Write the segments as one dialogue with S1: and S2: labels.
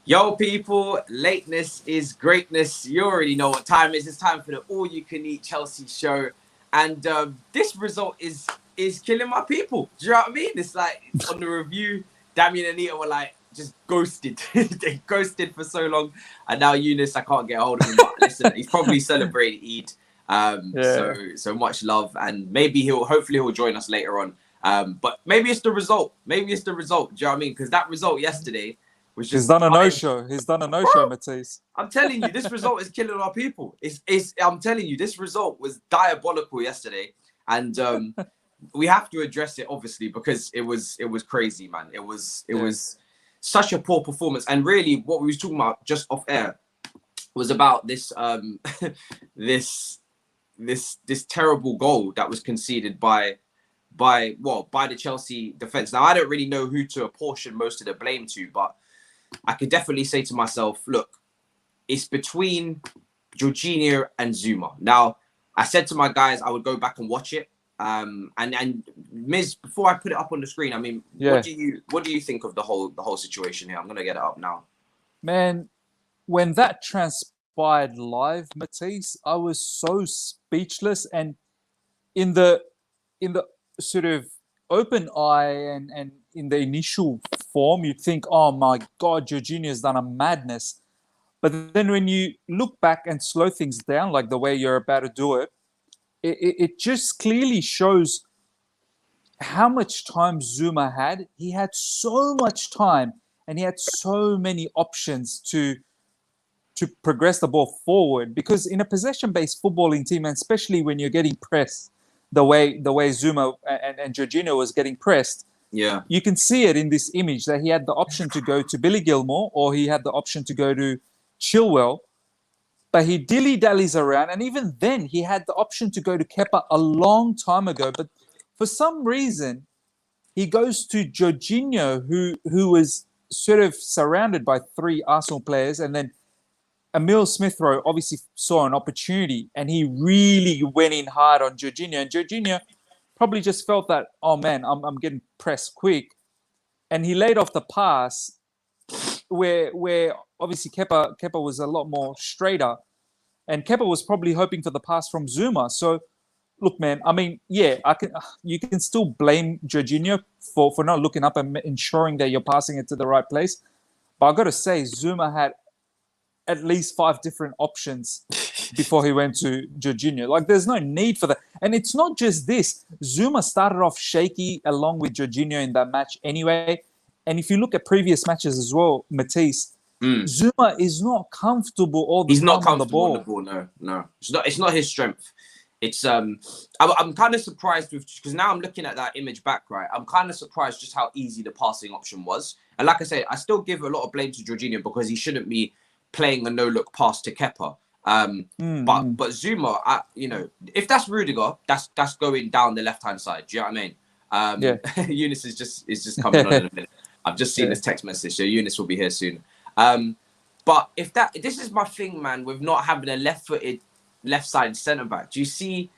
S1: Yo, people, lateness is greatness. You already know what time it is. It's time for the all-you-can-eat Chelsea show. And this result is killing my people. Do you know what I mean? It's like on the review, Damien and Anita were like, just ghosted. They ghosted for so long. And now Younes, I can't get a hold of him. But listen, he's probably celebrating Eid. So much love. And maybe hopefully he'll join us later on. But maybe it's the result. Do you know what I mean? Because that result yesterday,
S2: He's done a no-show. Matisse.
S1: I'm telling you, this result is killing our people. I'm telling you, this result was diabolical yesterday, and we have to address it obviously because it was crazy, man. It was such a poor performance, and really, what we was talking about just off air was about this this terrible goal that was conceded by the Chelsea defense. Now, I don't really know who to apportion most of the blame to, but I could definitely say to myself, look, it's between Jorginho and Zouma. Now, I said to my guys I would go back and watch it. And Miz, before I put it up on the screen, I mean, what do you think of the whole situation here? I'm gonna get it up now.
S2: Man, when that transpired live, Matisse, I was so speechless, and in the sort of open eye and in the initial form, you'd think, oh my God, Jorginho has done a madness. But then when you look back and slow things down, like the way you're about to do it, it just clearly shows how much time Zouma had. He had so much time and he had so many options to progress the ball forward. Because in a possession-based footballing team, and especially when you're getting pressed, the way Zouma and Jorginho was getting pressed, you can see it in this image that he had the option to go to Billy Gilmore or he had the option to go to Chilwell, but he dilly-dallies around, and even then he had the option to go to Kepa a long time ago, but for some reason he goes to Jorginho, who was sort of surrounded by three Arsenal players, and then Emile Smith-Rowe obviously saw an opportunity and he really went in hard on Jorginho. And Jorginho probably just felt that, oh man, I'm getting pressed quick. And he laid off the pass where obviously Kepa was a lot more straighter. And Kepa was probably hoping for the pass from Zouma. So, look, man, I mean, you can still blame Jorginho for not looking up and ensuring that you're passing it to the right place. But I've got to say, Zouma had at least 5 different options before he went to Jorginho. Like, there's no need for that. And it's not just this. Zouma started off shaky along with Jorginho in that match anyway. And if you look at previous matches as well, Matisse, Zouma is not comfortable all the time.
S1: He's not comfortable
S2: on the
S1: ball. No. It's not his strength. It's I'm kind of surprised with, because now I'm looking at that image back, right? I'm kind of surprised just how easy the passing option was. And like I say, I still give a lot of blame to Jorginho because he shouldn't be playing a no-look pass to Kepa. But Zouma, if that's Rudiger, that's going down the left-hand side. Do you know what I mean? Younes is just coming on in a minute. I've just seen this text message, so Younes will be here soon. But this is my thing, man, with not having a left-footed left-sided centre-back. Do you see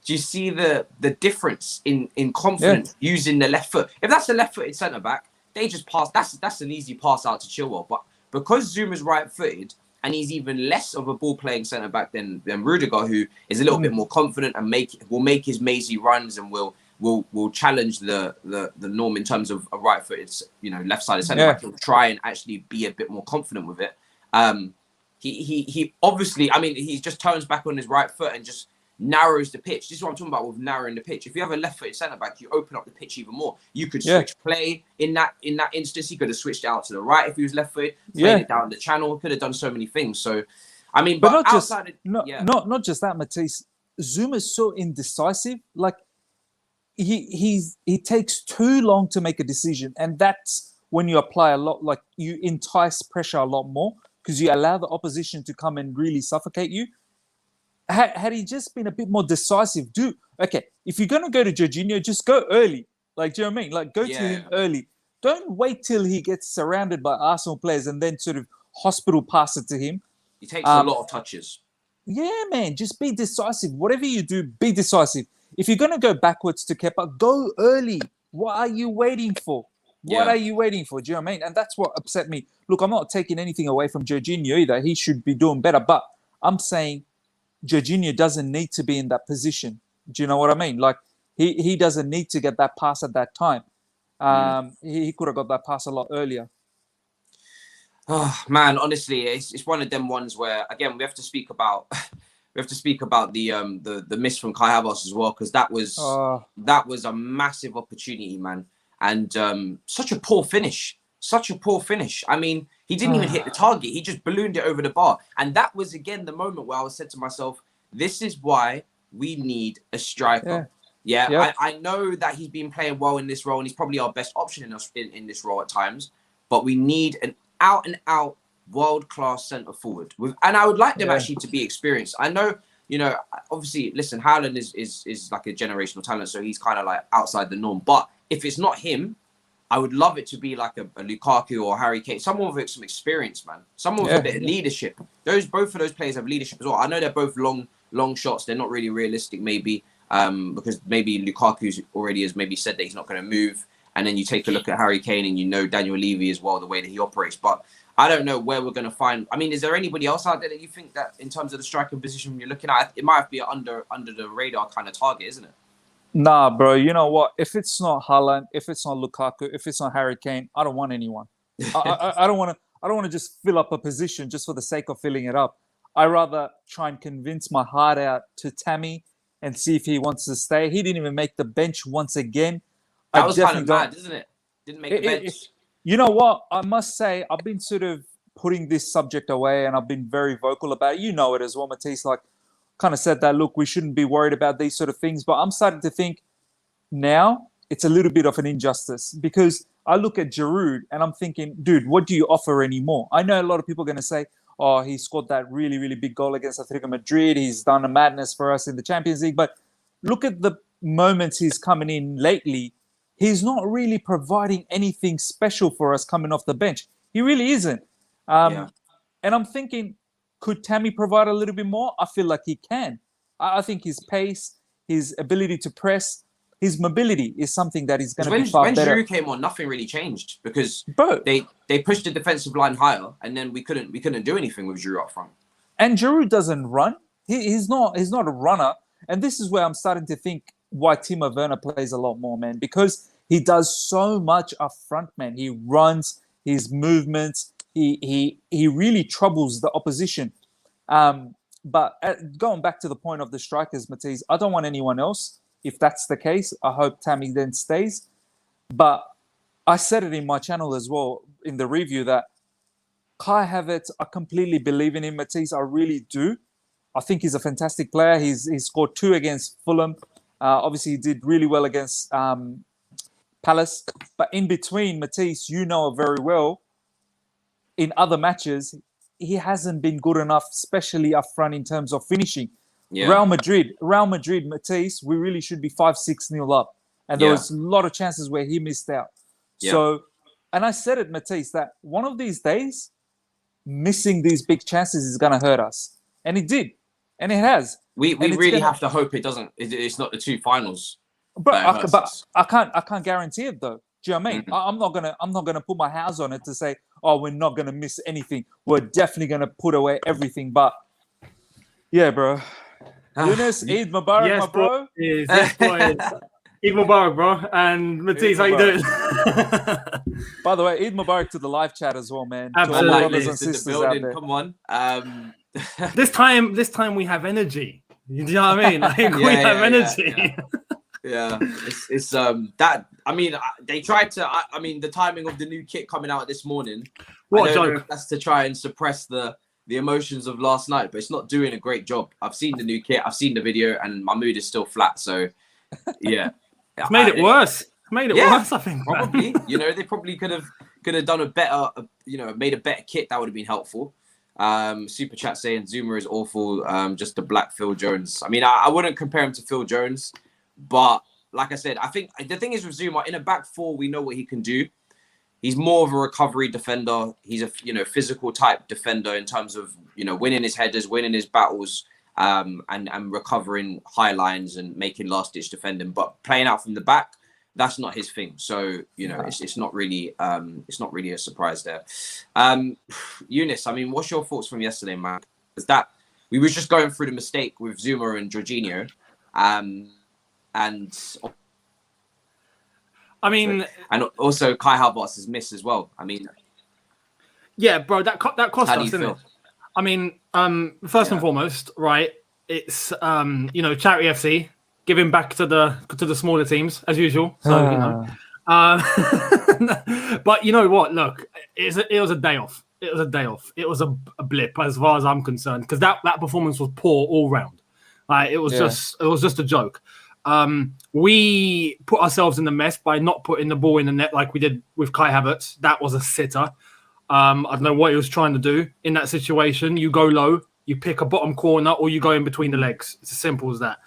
S1: the difference in confidence using the left foot? If that's a left-footed centre-back, they just pass. That's an easy pass out to Chilwell. But because Zuma's right-footed and he's even less of a ball-playing centre-back than Rudiger, who is a little bit more confident and will make his mazy runs and will challenge the norm in terms of a right-footed, left-sided centre-back. He'll try and actually be a bit more confident with it. He obviously, I mean, he just turns back on his right foot and just narrows the pitch. This is what I'm talking about with narrowing the pitch. If you have a left-footed centre-back, you open up the pitch even more. You could switch play in that instance. He could have switched out to the right if he was left-footed, played it down the channel, could have done so many things. So, I mean, but
S2: not just that, Matisse. Zuma's so indecisive. Like, he takes too long to make a decision, and that's when you apply a lot. Like, you entice pressure a lot more because you allow the opposition to come and really suffocate you. Had he just been a bit more decisive, if you're going to go to Jorginho, just go early. Like, do you know what I mean? Like, go to him early. Don't wait till he gets surrounded by Arsenal players and then sort of hospital pass it to him.
S1: He takes a lot of touches.
S2: Yeah, man, just be decisive. Whatever you do, be decisive. If you're going to go backwards to Kepa, go early. What are you waiting for? What are you waiting for? Do you know what I mean? And that's what upset me. Look, I'm not taking anything away from Jorginho either. He should be doing better. But I'm saying Jorginho doesn't need to be in that position. Do you know what I mean? Like, he doesn't need to get that pass at that time. He could have got that pass a lot earlier.
S1: Oh man, honestly, it's one of them ones where, again, we have to speak about the miss from Kai Havertz as well, because that was a massive opportunity, man, and such a poor finish. I mean, he didn't even hit the target; he just ballooned it over the bar, and that was again the moment where I said to myself, "This is why we need a striker." Yeah. I know that he's been playing well in this role, and he's probably our best option in this role at times, but we need an out and out world-class centre forward and I would like them actually to be experienced. I know, obviously, listen, Haaland is like a generational talent, so he's kind of like outside the norm, but if it's not him, I would love it to be like a Lukaku or Harry Kane, someone with some experience, man, someone with a bit of leadership. Both of those players have leadership as well. I know they're both long shots, they're not really realistic maybe, because maybe Lukaku's already has maybe said that he's not going to move. And then you take a look at Harry Kane and Daniel Levy as well, the way that he operates. But I don't know where we're going to find. I mean, is there anybody else out there that you think that in terms of the striking position you're looking at, it might be an under the radar kind of target, isn't it?
S2: Nah, bro. You know what? If it's not Haaland, if it's not Lukaku, if it's not Harry Kane, I don't want anyone. I don't want to just fill up a position just for the sake of filling it up. I rather try and convince my heart out to Tammy and see if he wants to stay. He didn't even make the bench once again.
S1: That was kind of mad, isn't it? Didn't make the bench.
S2: You know what? I must say, I've been sort of putting this subject away, and I've been very vocal about it. You know it as well, Matisse. Like, kind of said that, look, we shouldn't be worried about these sort of things. But I'm starting to think now it's a little bit of an injustice, because I look at Giroud and I'm thinking, dude, what do you offer anymore? I know a lot of people are going to say, oh, he scored that really, really big goal against Atletico Madrid. He's done a madness for us in the Champions League. But look at the moments he's coming in lately. He's not really providing anything special for us coming off the bench. He really isn't. And I'm thinking, could Tammy provide a little bit more? I feel like he can. I think his pace, his ability to press, his mobility is something that is going to be far better.
S1: When Giroud came on, nothing really changed, because they pushed the defensive line higher, and then we couldn't do anything with Giroud up front.
S2: And Giroud doesn't run. He's not a runner. And this is where I'm starting to think why Timo Werner plays a lot more, man, because he does so much up front, man. He runs, his movements, he really troubles the opposition. But going back to the point of the strikers, Matisse, I don't want anyone else. If that's the case, I hope Tammy then stays. But I said it in my channel as well in the review that Kai Havertz, I completely believe in him, Matisse. I really do. I think he's a fantastic player. He's scored 2 against Fulham. Obviously, he did really well against Palace. But in between, Matisse, you know very well, in other matches, he hasn't been good enough, especially up front in terms of finishing. Yeah. Real Madrid, Matisse, we really should be 5-6-0 up. And there was a lot of chances where he missed out. Yeah. So, and I said it, Matisse, that one of these days, missing these big chances is going to hurt us. And it did. And it has.
S1: We really have to hope it doesn't. It's not the 2 finals.
S2: But I can't guarantee it, though. Do you know what I mean? Mm-hmm. I'm not gonna put my house on it to say, oh, we're not gonna miss anything. We're definitely gonna put away everything. But yeah, bro. Younes, Eid Mubarak, my bro.
S3: Yes, boy. Eid Mubarak, bro. And Matisse, how you doing?
S2: By the way, Eid Mubarak to the live chat as well, man.
S3: Absolutely.
S2: To all brothers and sisters out there.
S1: Come on.
S3: This time we have energy. You know what I mean? Like, we have energy.
S1: Yeah, it's that. I mean, they tried to. I mean, the timing of the new kit coming out this morning. What joke? That's to try and suppress the emotions of last night, but it's not doing a great job. I've seen the new kit, I've seen the video, and my mood is still flat. So, yeah,
S3: it's made it worse. Worse, I think.
S1: Probably. They probably could have done a better. Made a better kit that would have been helpful. Super chat saying Zouma is awful. Just a black Phil Jones. I mean, I wouldn't compare him to Phil Jones. But like I said, I think the thing is with Zouma, in a back 4, we know what he can do. He's more of a recovery defender. He's a physical type defender in terms of winning his headers, winning his battles, and recovering high lines and making last ditch defending. But playing out from the back, that's not his thing. So it's not really a surprise there. Younes, I mean, what's your thoughts from yesterday, man? Because that we were just going through the mistake with Zouma and Jorginho, and
S3: I mean,
S1: and also Kai Havertz's miss as well. I mean,
S3: yeah, bro, that cost
S1: how do
S3: us,
S1: you
S3: didn't
S1: feel?
S3: it? I mean, first and foremost, right? It's charity FC giving back to the smaller teams as usual. So but you know what? Look, it was a day off. It was a day off. It was a blip as far as I'm concerned, because that performance was poor all round. It was just a joke. We put ourselves in the mess by not putting the ball in the net like we did with Kai Havertz. That was a sitter. I don't know what he was trying to do in that situation. You go low, you pick a bottom corner, or you go in between the legs. It's as simple as that.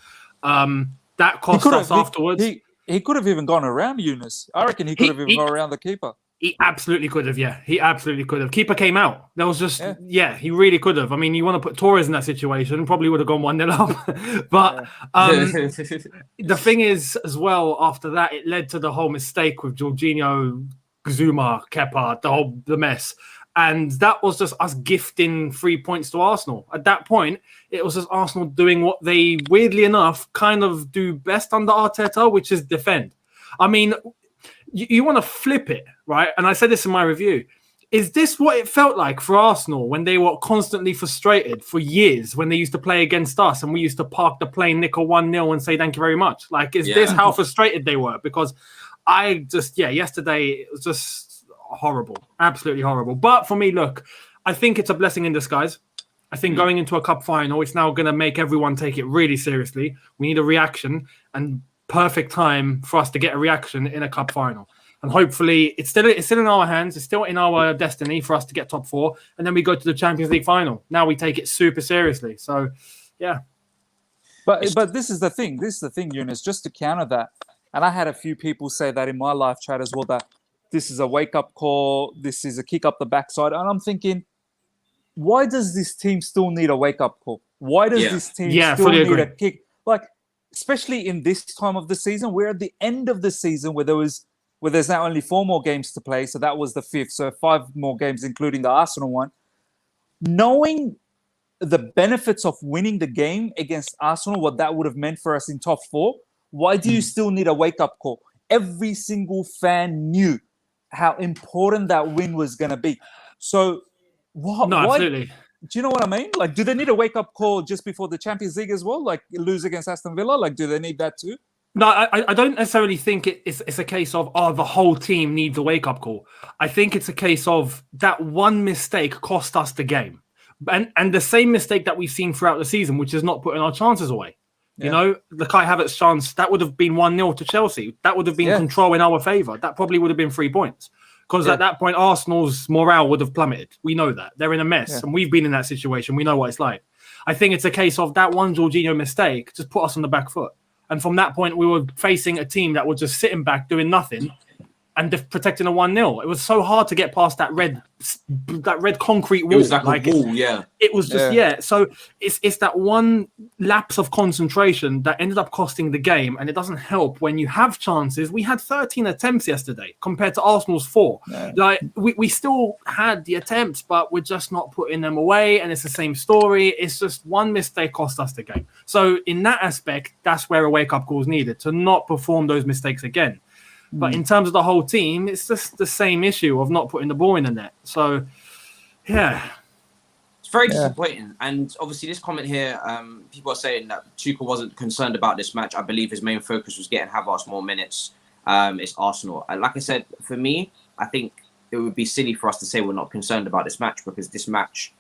S3: That cost us afterwards.
S2: He could have even gone around Younes. I reckon he could have even gone around the keeper.
S3: He absolutely could have, yeah. He absolutely could have. Keeper came out. That was just, he really could have. I mean, you want to put Torres in that situation, probably would have gone 1-0 up. But the thing is, as well, after that, it led to the whole mistake with Jorginho, Zouma, Kepa, the mess. And that was just us gifting 3 points to Arsenal. At that point, it was just Arsenal doing what they, weirdly enough, kind of do best under Arteta, which is defend. I mean, you want to flip it, right? And I said this in my review. Is this what it felt like for Arsenal when they were constantly frustrated for years, when they used to play against us and we used to park the plane, nick a 1-0 and say thank you very much? Like, is this how frustrated they were? Because yesterday it was just horrible, absolutely horrible. But for me, look, I think it's a blessing in disguise. I think going into a cup final, it's now going to make everyone take it really seriously. We need a reaction, and perfect time for us to get a reaction in a cup final. And hopefully it's still in our hands. It's still in our destiny for us to get top 4. And then we go to the Champions League final. Now we take it super seriously. So, yeah.
S2: But this is the thing. Younes, just to counter that. And I had a few people say that in my live chat as well, that this is a wake-up call. This is a kick up the backside. And I'm thinking, why does this team still need a wake-up call? Why does this team still need a kick? Like, especially in this time of the season, we're at the end of the season where there's now only 4 more games to play. So that was the 5th. So 5 more games, including the Arsenal one. Knowing the benefits of winning the game against Arsenal, what that would have meant for us in top 4, why do you still need a wake-up call? Every single fan knew how important that win was going to be. So
S3: absolutely.
S2: Do you know what I mean? Like, do they need a wake-up call just before the Champions League as well? Like, lose against Aston Villa? Like, do they need that too?
S3: No, I don't necessarily think it's a case of, the whole team needs a wake-up call. I think it's a case of that one mistake cost us the game. And the same mistake that we've seen throughout the season, which is not putting our chances away. Yeah. You know, the Kai Havertz chance, that would have been 1-0 to Chelsea. That would have been control in our favour. That probably would have been 3 points. Because at that point, Arsenal's morale would have plummeted. We know that. They're in a mess. And we've been in that situation. We know what it's like. I think it's a case of that one Jorginho mistake just put us on the back foot. And from that point, we were facing a team that was just sitting back doing nothing and protecting a 1-0. It was so hard to get past that red concrete wall.
S1: It was like a wall,
S3: It was just, So it's that one lapse of concentration that ended up costing the game, and it doesn't help when you have chances. We had 13 attempts yesterday compared to Arsenal's 4. Yeah. Like, we still had the attempts, but we're just not putting them away, and it's the same story. It's just one mistake cost us the game. So in that aspect, that's where a wake-up call is needed, to not perform those mistakes again. But in terms of the whole team, it's just the same issue of not putting the ball in the net. So,
S1: it's very disappointing. And obviously, this comment here, people are saying that Tuchel wasn't concerned about this match. I believe his main focus was getting Havertz more minutes. It's Arsenal. And like I said, for me, I think it would be silly for us to say we're not concerned about this match, because this match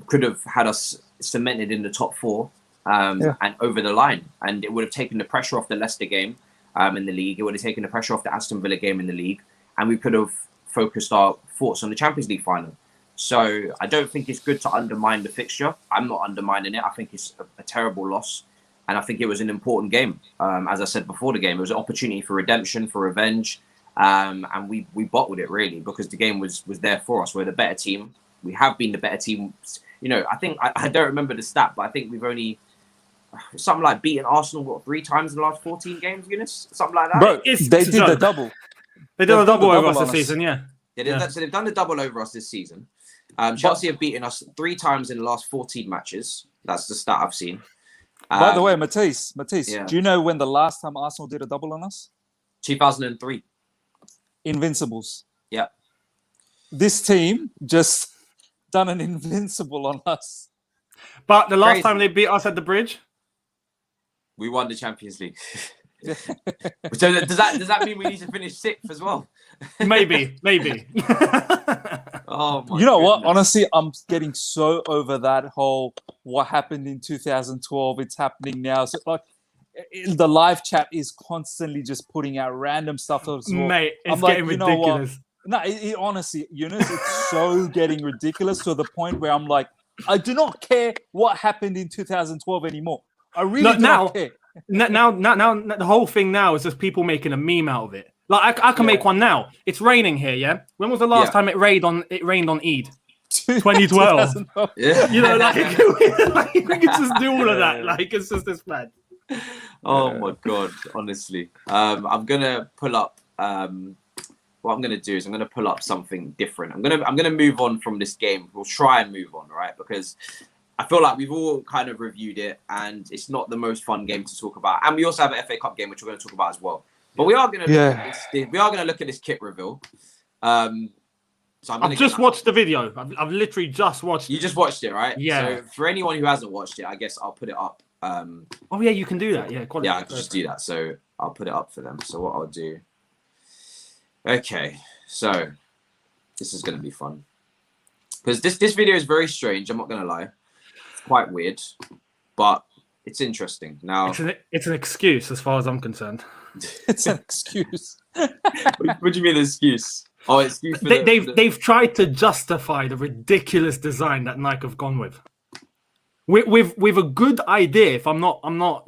S1: could have had us cemented in the top 4 and over the line. And it would have taken the pressure off the Leicester game. In the league. It would have taken the pressure off the Aston Villa game in the league, and we could have focused our thoughts on the Champions League final. So I don't think it's good to undermine the fixture. I'm not undermining it. I think it's a terrible loss, and I think it was an important game. As I said before the game, it was an opportunity for redemption, for revenge, and we bottled it really, because the game was there for us. We're the better team. We have been the better team. You know, I think I don't remember the stat, but I think we've only something like beating Arsenal 3 times in the last 14 games, Younes? Something like that.
S2: Bro, they did the double.
S3: They did a double over us this season, yeah.
S1: So they've done the double over us this season. Chelsea have beaten us 3 times in the last 14 matches. That's the stat I've seen.
S2: By the way, Matisse,
S1: yeah.
S2: do you know when the last time Arsenal did a double on us?
S1: 2003.
S2: Invincibles.
S1: Yeah.
S2: This team just done an invincible on us.
S3: But the last time they beat us at the Bridge,
S1: we won the Champions League. So does that mean we need to finish 6th as well?
S3: Maybe.
S1: Oh my!
S2: You know what? Honestly, I'm getting so over that whole what happened in 2012. It's happening now. So like, the live chat is constantly just putting out random stuff as well.
S3: Mate, it's getting ridiculous.
S2: No, honestly, Younes, it's so getting ridiculous to the point where I'm like, I do not care what happened in 2012 anymore. I really do not care.
S3: Now, the whole thing now is just people making a meme out of it. Like I can make one now. It's raining here, yeah. When was the last time it rained on Eid? 2012.
S1: Yeah.
S3: You know, like we can just do all of that. Like it's just this bad.
S1: Oh my god! Honestly, I'm gonna pull up. What I'm gonna do is I'm gonna pull up something different. I'm gonna move on from this game. We'll try and move on, right? Because I feel like we've all kind of reviewed it, and it's not the most fun game to talk about. And we also have an FA Cup game, which we're going to talk about as well. But we are going to look at this kit reveal. So I've
S3: just watched the video. I've literally just watched.
S1: You just watched it, right?
S3: Yeah.
S1: So for anyone who hasn't watched it, I guess I'll put it up.
S3: Oh yeah, you can do that. Yeah.
S1: Yeah, I can just do that. So I'll put it up for them. So what I'll do. Okay, so this is going to be fun because this video is very strange. I'm not going to lie. It's quite weird, but it's interesting. Now
S3: it's an excuse as far as I'm concerned.
S2: It's an excuse.
S1: What do you mean excuse? Oh, excuse.
S3: They've tried to justify the ridiculous design that Nike have gone with a good idea. If I'm not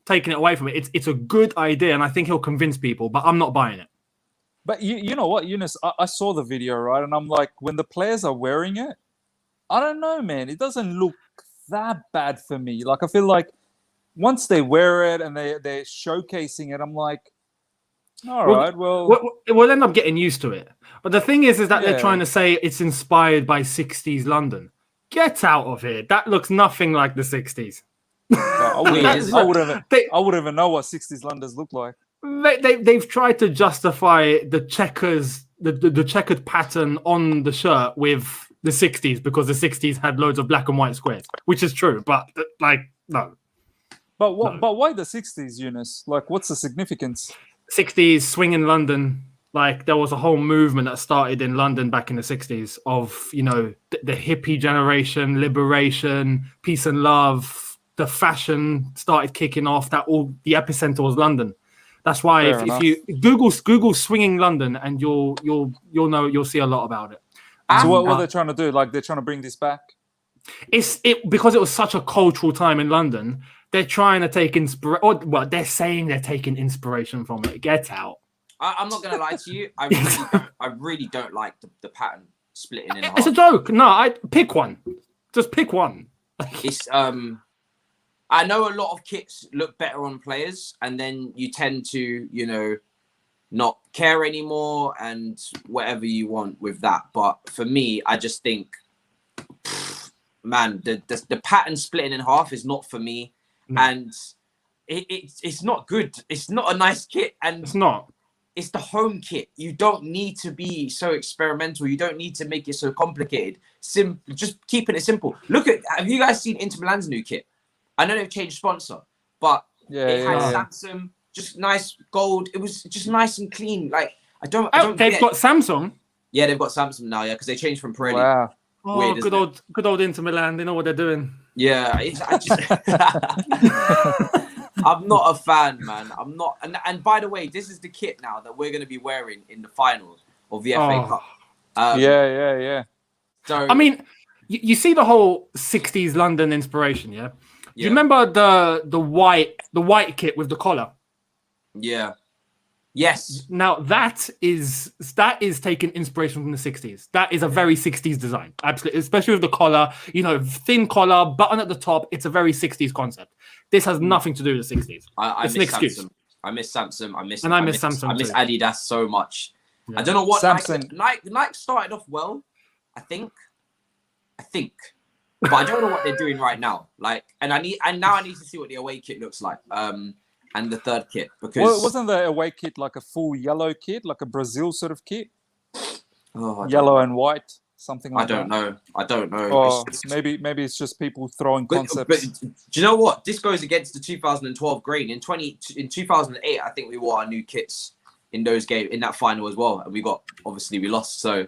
S3: taking it away from it. It's a good idea, and I think he'll convince people. But I'm not buying it.
S2: But you know what, Younes? I saw the video, right? And I'm like, when the players are wearing it, I don't know, man. It doesn't look that bad for me. Like, I feel like once they wear it and they're showcasing it, I'm like, all right, well...
S3: We'll end up getting used to it. But the thing is that they're trying to say it's inspired by 60s London. Get out of here. That looks nothing like the 60s.
S2: I wouldn't even know what 60s Londons look like.
S3: They've tried to justify the checkers, the checkered pattern on the shirt with the 60s because the 60s had loads of black and white squares, which is true, but no.
S2: But why the 60s, Younes? Like, what's the significance?
S3: 60s swing in London. Like, there was a whole movement that started in London back in the 60s of, the hippie generation, liberation, peace and love. The fashion started kicking off. The epicenter was London. That's why if you Google swinging London, and you'll you'll see a lot about it.
S2: So what are they trying to do? Like, they're trying to bring this back?
S3: Because it was such a cultural time in London. They're trying to take inspiration. Well, they're saying they're taking inspiration from it. Get out.
S1: I'm not gonna lie to you. I really don't like the pattern splitting in half.
S3: It's a joke. No, I pick one. Just pick one.
S1: It's I know a lot of kits look better on players, and then you tend to, not care anymore and whatever you want with that. But for me, I just think, man, the pattern splitting in half is not for me, and it's not good. It's not a nice kit, and
S3: it's not.
S1: It's the home kit. You don't need to be so experimental. You don't need to make it so complicated. Just keeping it simple. Have you guys seen Inter Milan's new kit? I know they've changed sponsor, but it had Samsung, just nice gold. It was just nice and clean. Like,
S3: they've got Samsung.
S1: Yeah, they've got Samsung now. Yeah, because they changed from Pirelli.
S2: Wow.
S3: Oh, good old Inter Milan. They know what they're doing.
S1: Yeah, I'm not a fan, man. I'm not. And by the way, this is the kit now that we're going to be wearing in the final of the FA Cup.
S2: Yeah.
S1: So
S3: I mean, you see the whole 60s London inspiration, yeah? Do you remember the white kit with the collar?
S1: Yeah. Yes.
S3: Now that is taking inspiration from the 60s. That is a very 60s design, absolutely, especially with the collar. Thin collar, button at the top. It's a very 60s concept. This has nothing to do with the 60s. It's an excuse.
S1: Samsung. I miss Samsung. I miss
S3: Samsung.
S1: I miss
S3: too.
S1: Adidas so much.
S3: Yeah.
S1: I don't know what
S2: Samsung.
S1: Nike started off well. I think, but I don't know what they're doing right now. And I need to see what the away kit looks like. And the third kit, because
S2: wasn't the away kit like a full yellow kit, like a Brazil sort of kit?
S1: Yellow
S2: and white, something like that.
S1: I don't know.
S2: Or maybe it's just people throwing concepts.
S1: But do you know what? This goes against the 2012 grain. In 2008, I think we wore our new kits in those games, in that final as well, and we lost. So.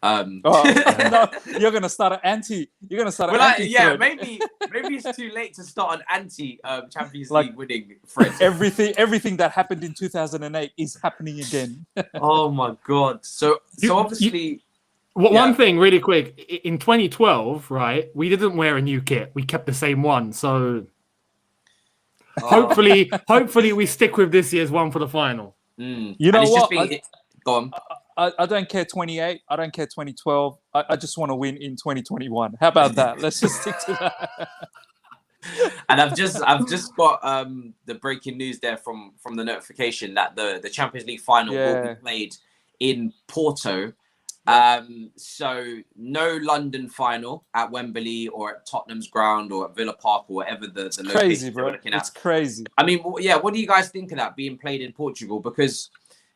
S2: No, you're gonna start an anti. You're gonna start an anti.
S1: Yeah, maybe it's too late to start an anti Champions League winning thread.
S2: Everything that happened in 2008 is happening again.
S1: Oh my god! So obviously,
S3: one thing really quick in 2012, right? We didn't wear a new kit. We kept the same one. So hopefully we stick with this year's one for the final.
S2: You know what?
S1: Go on.
S2: I don't care 28. I don't care 2012. I just want to win in 2021. How about that? Let's just stick to that.
S1: And I've just got the breaking news there from the notification that the Champions League final will be played in Porto. So no London final at Wembley or at Tottenham's ground or at Villa Park or whatever the
S2: crazy, bro. It's crazy.
S1: I mean, what do you guys think of that being played in Portugal? Because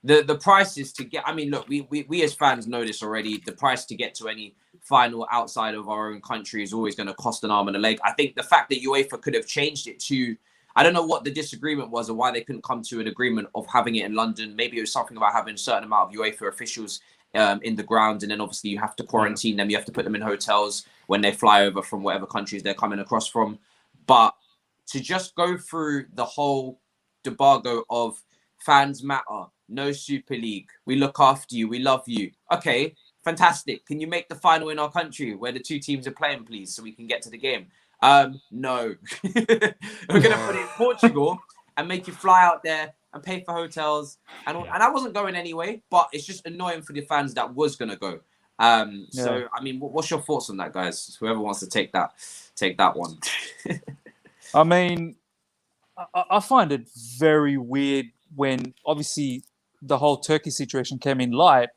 S1: the prices to get, I mean, look, we as fans know this already. The price to get to any final outside of our own country is always going to cost an arm and a leg. I think the fact that UEFA could have changed it to, I don't know what the disagreement was or why they couldn't come to an agreement of having it in London. Maybe it was something about having a certain amount of UEFA officials in the ground, and then obviously you have to quarantine them. You have to put them in hotels when they fly over from whatever countries they're coming across from. But to just go through the whole debacle of fans matter, no Super League, we look after you, we love you. Okay, fantastic. Can you make the final in our country where the two teams are playing, please, so we can get to the game? No. We're going to put it in Portugal and make you fly out there and pay for hotels. And I wasn't going anyway, but it's just annoying for the fans that was going to go. So, I mean, what's your thoughts on that, guys? Whoever wants to take that one.
S2: I mean, I find it very weird when obviously the whole Turkey situation came in light.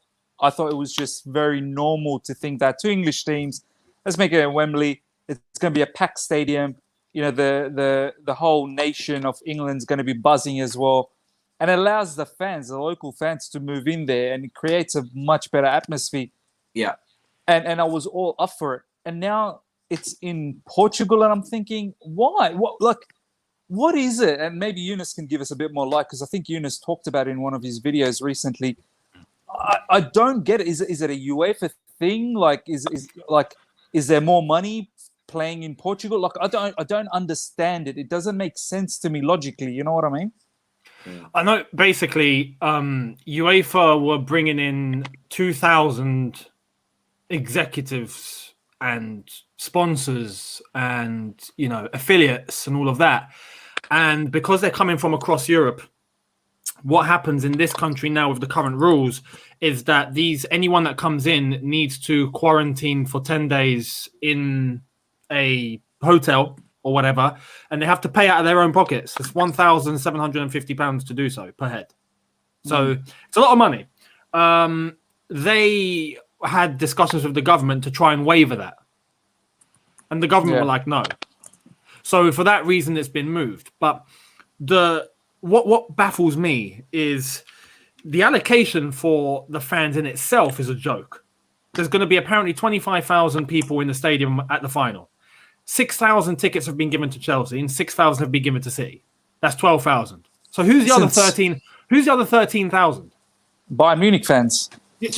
S2: I thought it was just very normal to think that two English teams, let's make it in Wembley. It's going to be a packed stadium. You know, the whole nation of England's going to be buzzing as well. And it allows the fans, the local fans, to move in there, and it creates a much better atmosphere.
S1: Yeah.
S2: And I was all up for it. And now it's in Portugal, and I'm thinking, why? What is it? And maybe Younes can give us a bit more light, because I think Younes talked about it in one of his videos recently. I don't get it. Is it a UEFA thing? Is there more money playing in Portugal? Like, I don't understand it. It doesn't make sense to me logically. You know what I mean?
S3: I know. Basically, UEFA were bringing in 2,000 executives and sponsors and affiliates and all of that. And because they're coming from across Europe, what happens in this country now with the current rules is that anyone that comes in needs to quarantine for 10 days in a hotel or whatever, and they have to pay out of their own pockets. It's £1,750 to do so per head. So it's a lot of money. They had discussions with the government to try and waiver that. And the government were like, no. So for that reason, it's been moved. But what baffles me is the allocation for the fans in itself is a joke. There's going to be apparently 25,000 people in the stadium at the final. 6,000 tickets have been given to Chelsea and 6,000 have been given to City. That's 12,000. So who's the other 13? Who's the other 13,000?
S2: Bayern Munich fans.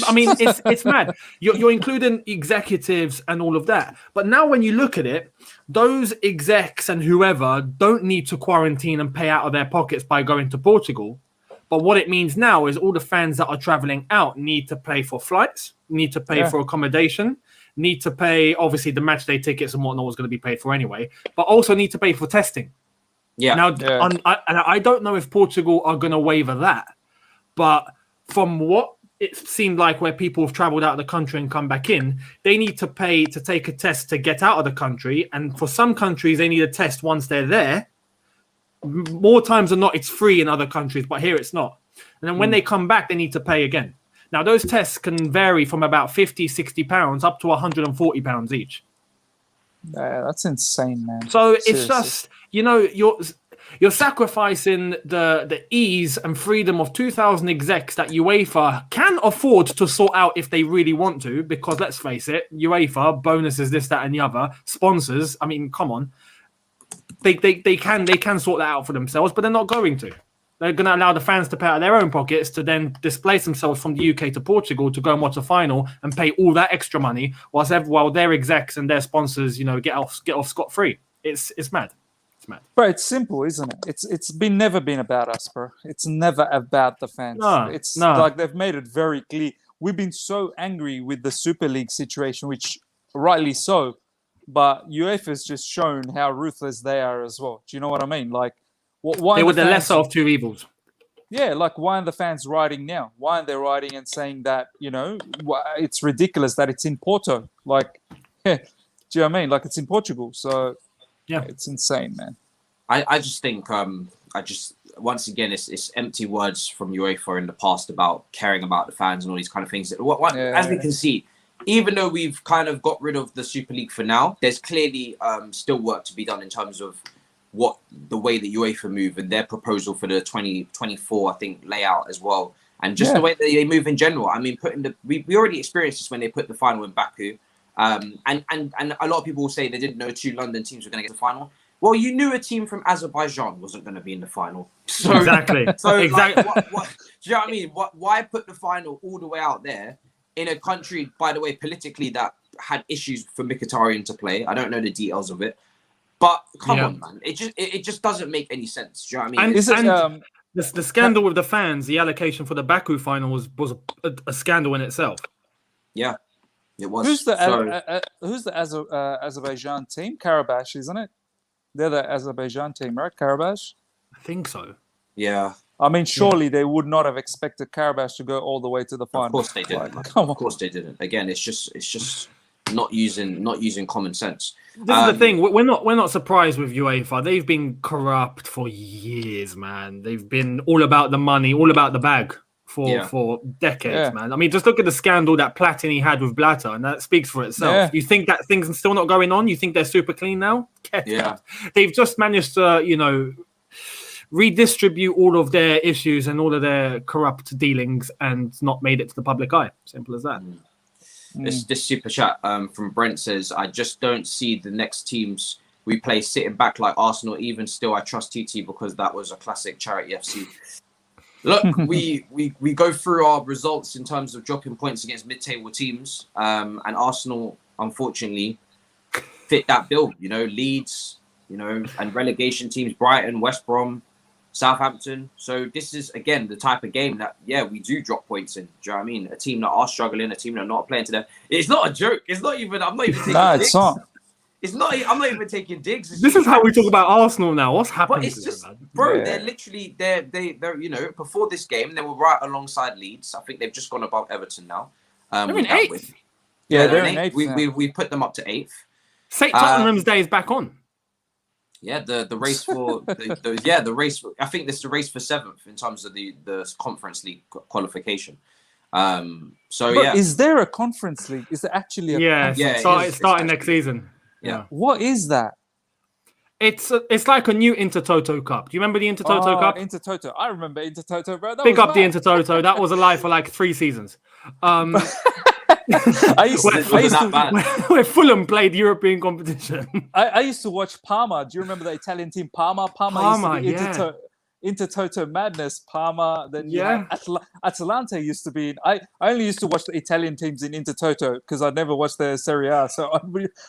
S3: I mean, it's mad. You're including executives and all of that. But now when you look at it, those execs and whoever don't need to quarantine and pay out of their pockets by going to Portugal. But what it means now is all the fans that are traveling out need to pay for flights, need to pay for accommodation, need to pay, obviously, the match day tickets and whatnot was going to be paid for anyway, but also need to pay for testing. Yeah. Now, I don't know if Portugal are going to waiver that. But from what it seemed like where people have traveled out of the country and come back in, they need to pay to take a test to get out of the country. And for some countries, they need a test once they're there. More times than not, it's free in other countries, but here it's not. And then when they come back, they need to pay again. Now, those tests can vary from about £50-60 up to £140 each.
S2: Yeah, that's insane, man.
S3: So
S2: Seriously.
S3: it's just, you're sacrificing the ease and freedom of 2,000 execs that UEFA can afford to sort out if they really want to, because let's face it, UEFA, bonuses, this, that, and the other, sponsors, I mean, come on. They can sort that out for themselves, but they're not going to. They're going to allow the fans to pay out of their own pockets to then displace themselves from the UK to Portugal to go and watch a final and pay all that extra money while their execs and their sponsors, get off scot-free. It's mad. It's mad.
S2: Bro, it's simple, isn't it? It's never been about us, bro. It's never about the fans. Like they've made it very clear. We've been so angry with the Super League situation, which rightly so, but UEFA's just shown how ruthless they are as well. Do you know what I mean? Like, why
S3: they were the lesser of two evils.
S2: Yeah, like why are the fans writing now? Why aren't they writing and saying that, it's ridiculous that it's in Porto? Like, do you know what I mean? Like it's in Portugal. So, yeah, it's insane, man.
S1: I just think, once again, it's empty words from UEFA in the past about caring about the fans and all these kind of things. As we can see, even though we've kind of got rid of the Super League for now, there's clearly still work to be done in terms of the way that UEFA move and their proposal for the 2024, I think, layout as well. And just the way that they move in general. I mean, we already experienced this when they put the final in Baku. And a lot of people will say they didn't know 2 London teams were going to get the final. Well, you knew a team from Azerbaijan wasn't going to be in the final. So,
S3: exactly.
S1: Like, do you know what I mean? Why put the final all the way out there in a country, by the way, politically that had issues for Mkhitaryan to play? I don't know the details of it. But come on, man! It just doesn't make any sense. Do you know what I mean?
S3: The scandal with the fans, the allocation for the Baku final was a scandal in itself.
S1: Yeah, it was.
S2: Who's the Azerbaijan team? Karabakh, isn't it? They're the Azerbaijan team, right? Karabakh.
S3: I think so.
S1: Yeah.
S2: I mean, surely they would not have expected Karabakh to go all the way to the final.
S1: Of course they didn't. Of course they didn't. Again, it's just not using common sense.
S3: This is the thing. We're not surprised with UEFA. They've been corrupt for years, man. They've been all about the money, all about the bag for decades, man. I mean, just look at the scandal that Platini had with Blatter, and that speaks for itself. Yeah. You think that things are still not going on? You think they're super clean now? They've just managed to, redistribute all of their issues and all of their corrupt dealings and not made it to the public eye. Simple as that.
S1: This super chat from Brent says, I just don't see the next teams we play sitting back like Arsenal. Even still, I trust TT because that was a classic charity FC. Look, we go through our results in terms of dropping points against mid-table teams, and Arsenal, unfortunately, fit that bill. Leeds, and relegation teams, Brighton, West Brom, Southampton. So this is, again, the type of game that, we do drop points in. Do you know what I mean? A team that are struggling, a team that are not playing today. It's not a joke. It's not even, I'm not even taking digs.
S2: It's not.
S1: It's not, I'm not even taking digs.
S3: This is how we talk about Arsenal now. What's happening?
S1: But it's just, bro, they're literally, they're before this game, they were right alongside Leeds. I think they've just gone above Everton now.
S3: They're in 8th.
S2: Yeah, they're in 8th.
S1: We put them up to 8th.
S3: St. Tottenham's day is back on.
S1: Yeah, the race for the race. I think this is the race for 7th in terms of the Conference League qualification.
S2: Is there a Conference League? Is there actually a
S3: it's starting next season.
S1: Yeah.
S2: What is that?
S3: It's like a new Intertoto Cup. Do you remember the Intertoto Cup?
S2: Intertoto. I remember Intertoto, bro.
S3: Pick up the Intertoto. That was alive for like 3 seasons. Where Fulham played European competition.
S2: I used to watch Parma. Do you remember the Italian team Parma? Parma used to be Intertoto madness. Parma. Then Atalanta used to be. I only used to watch the Italian teams in Intertoto because I'd never watched the Serie A. So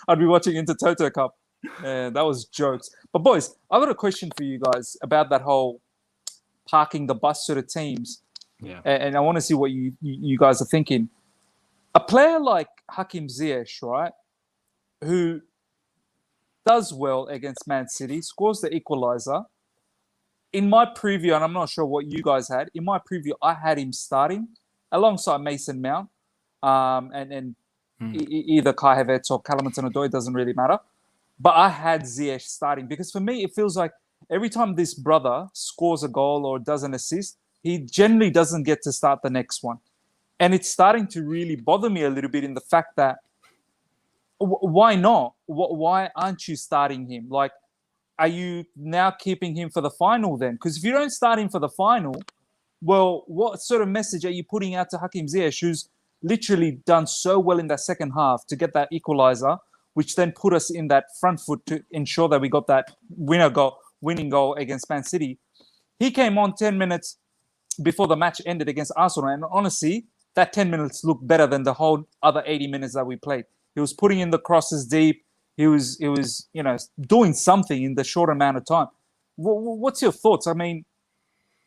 S2: I'd be watching Intertoto Cup. Yeah, that was jokes. But boys, I've got a question for you guys about that whole parking the bus sort of teams.
S3: Yeah.
S2: And I want to see what you guys are thinking. A player like Hakim Ziyech, right, who does well against Man City, scores the equaliser, in my preview, and I'm not sure what you guys had. In my preview, I had him starting alongside Mason Mount, and either Kai Havertz or Callum Hudson-Odoi, it doesn't really matter. But I had Ziyech starting because for me, it feels like every time this brother scores a goal or does an assist, he generally doesn't get to start the next one. And it's starting to really bother me a little bit in the fact that why not? Why aren't you starting him? Like, are you now keeping him for the final then? Because if you don't start him for the final, well, what sort of message are you putting out to Hakim Ziyech, who's literally done so well in that second half to get that equalizer, which then put us in that front foot to ensure that we got that winning goal against Man City? He came on 10 minutes before the match ended against Arsenal, and honestly, that 10 minutes looked better than the whole other 80 minutes that we played. He was putting in the crosses deep. He was, doing something in the short amount of time. What's your thoughts? I mean,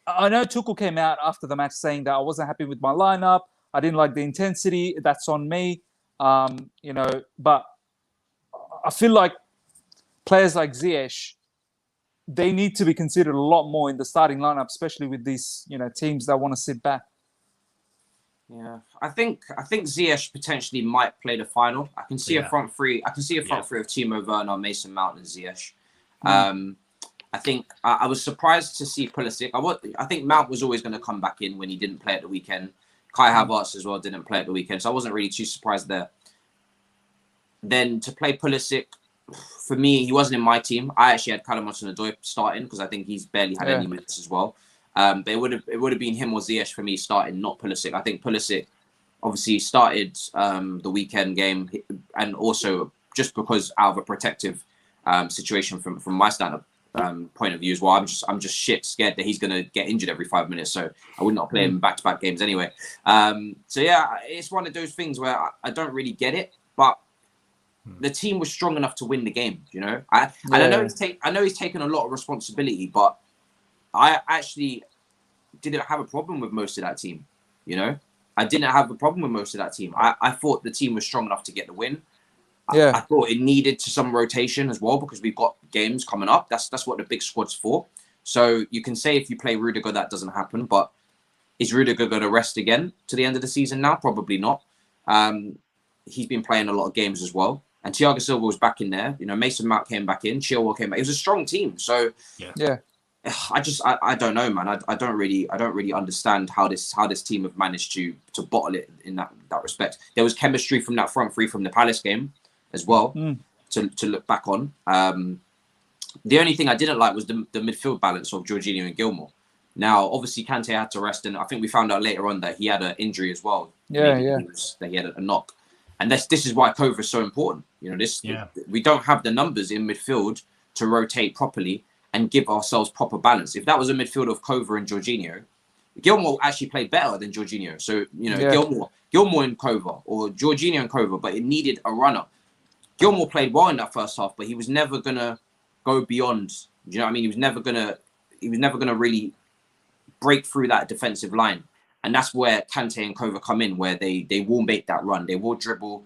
S2: I know Tuchel came out after the match saying that I wasn't happy with my lineup. I didn't like the intensity. That's on me. But I feel like players like Ziyech, they need to be considered a lot more in the starting lineup, especially with these, teams that want to sit back.
S1: Yeah, I think Ziyech potentially might play the final. I can see a front three. I can see a front three of Timo Werner, Mason Mount, and Ziyech. I think I was surprised to see Pulisic. I think Mount was always going to come back in when he didn't play at the weekend. Kai Havertz as well didn't play at the weekend, so I wasn't really too surprised there. Then to play Pulisic, for me, he wasn't in my team. I actually had Callum Hudson-Odoi starting because I think he's barely had any minutes as well. But it would have been him or Ziyech for me starting, not Pulisic. I think Pulisic obviously started the weekend game, and also just because out of a protective situation from my stand-up point of view as well. I'm just shit scared that he's going to get injured every 5 minutes, so I would not play him back-to-back games anyway. So yeah, it's one of those things where I don't really get it, but the team was strong enough to win the game. And I know he's taken a lot of responsibility, but I actually didn't have a problem with most of that team. I didn't have a problem with most of that team. I thought the team was strong enough to get the win. I thought it needed some rotation as well because we've got games coming up. That's what the big squad's for. So you can say if you play Rudiger, that doesn't happen. But is Rudiger going to rest again to the end of the season now? Probably not. He's been playing a lot of games as well. And Thiago Silva was back in there. Mason Mount came back in. Chilwell came back. It was a strong team. So
S2: yeah.
S1: I don't know, man. I don't really understand how this team have managed to bottle it in that respect. There was chemistry from that front three from the Palace game as well to look back on. The only thing I didn't like was the midfield balance of Jorginho and Gilmour. Now, obviously, Kante had to rest, and I think we found out later on that he had an injury as well.
S2: Yeah.
S1: That he had a knock, and this is why Kova is so important. We don't have the numbers in midfield to rotate properly and give ourselves proper balance. If that was a midfield of Kova and Jorginho, Gilmour actually played better than Jorginho. So, Gilmour and Kova, or Jorginho and Kova, but it needed a runner. Gilmour played well in that first half, but he was never gonna go beyond. You know what I mean? He was never gonna really break through that defensive line, and that's where Kante and Kova come in, where they will make that run. They will dribble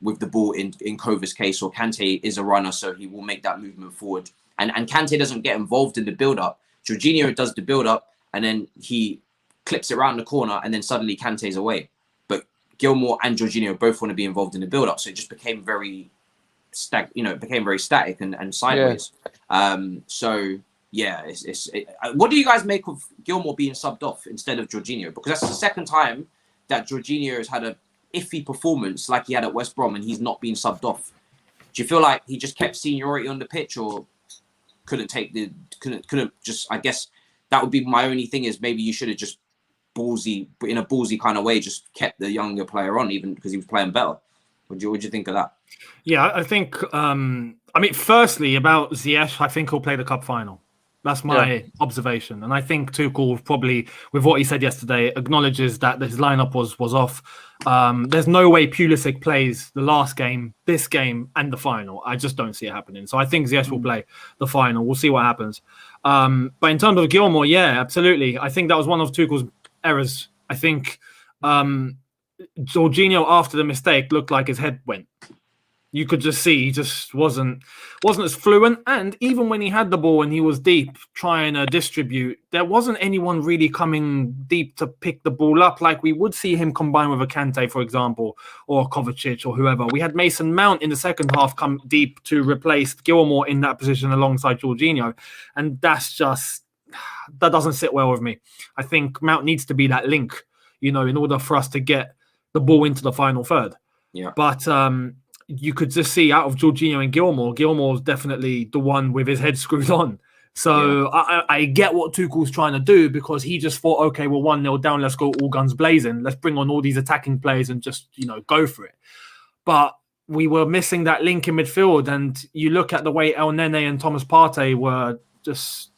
S1: with the ball in Kova's case, or Kante is a runner, so he will make that movement forward. And Kante doesn't get involved in the build-up. Jorginho does the build-up, and then he clips it around the corner, and then suddenly Kante's away. But Gilmour and Jorginho both want to be involved in the build-up, so it just became very static and sideways. What do you guys make of Gilmour being subbed off instead of Jorginho? Because that's the second time that Jorginho has had a iffy performance like he had at West Brom, and he's not been subbed off. Do you feel like he just kept seniority on the pitch, or couldn't just, I guess that would be my only thing, is maybe you should have just in a ballsy kind of way, just kept the younger player on, even because he was playing better. What do you think of that?
S3: Yeah, I think, firstly about Ziyech, I think he'll play the cup final. That's my observation. And I think Tuchel probably, with what he said yesterday, acknowledges that his lineup was off. There's no way Pulisic plays the last game, this game, and the final. I just don't see it happening. So I think Ziyech will play the final. We'll see what happens. But in terms of Gilmour, yeah, absolutely. I think that was one of Tuchel's errors. I think Jorginho, after the mistake, looked like his head went. You could just see he just wasn't as fluent. And even when he had the ball and he was deep trying to distribute, there wasn't anyone really coming deep to pick the ball up like we would see him combine with a Kante, for example, or Kovacic or whoever. We had Mason Mount in the second half come deep to replace Gilmour in that position alongside Jorginho. And that doesn't sit well with me. I think Mount needs to be that link, in order for us to get the ball into the final third.
S1: Yeah.
S3: But you could just see out of Jorginho and Gilmour's definitely the one with his head screwed on. So yeah. I get what Tuchel's trying to do, because he just thought, okay, we're 1-0 down, let's go all guns blazing. Let's bring on all these attacking players and just, go for it. But we were missing that link in midfield. And you look at the way El Nene and Thomas Partey were just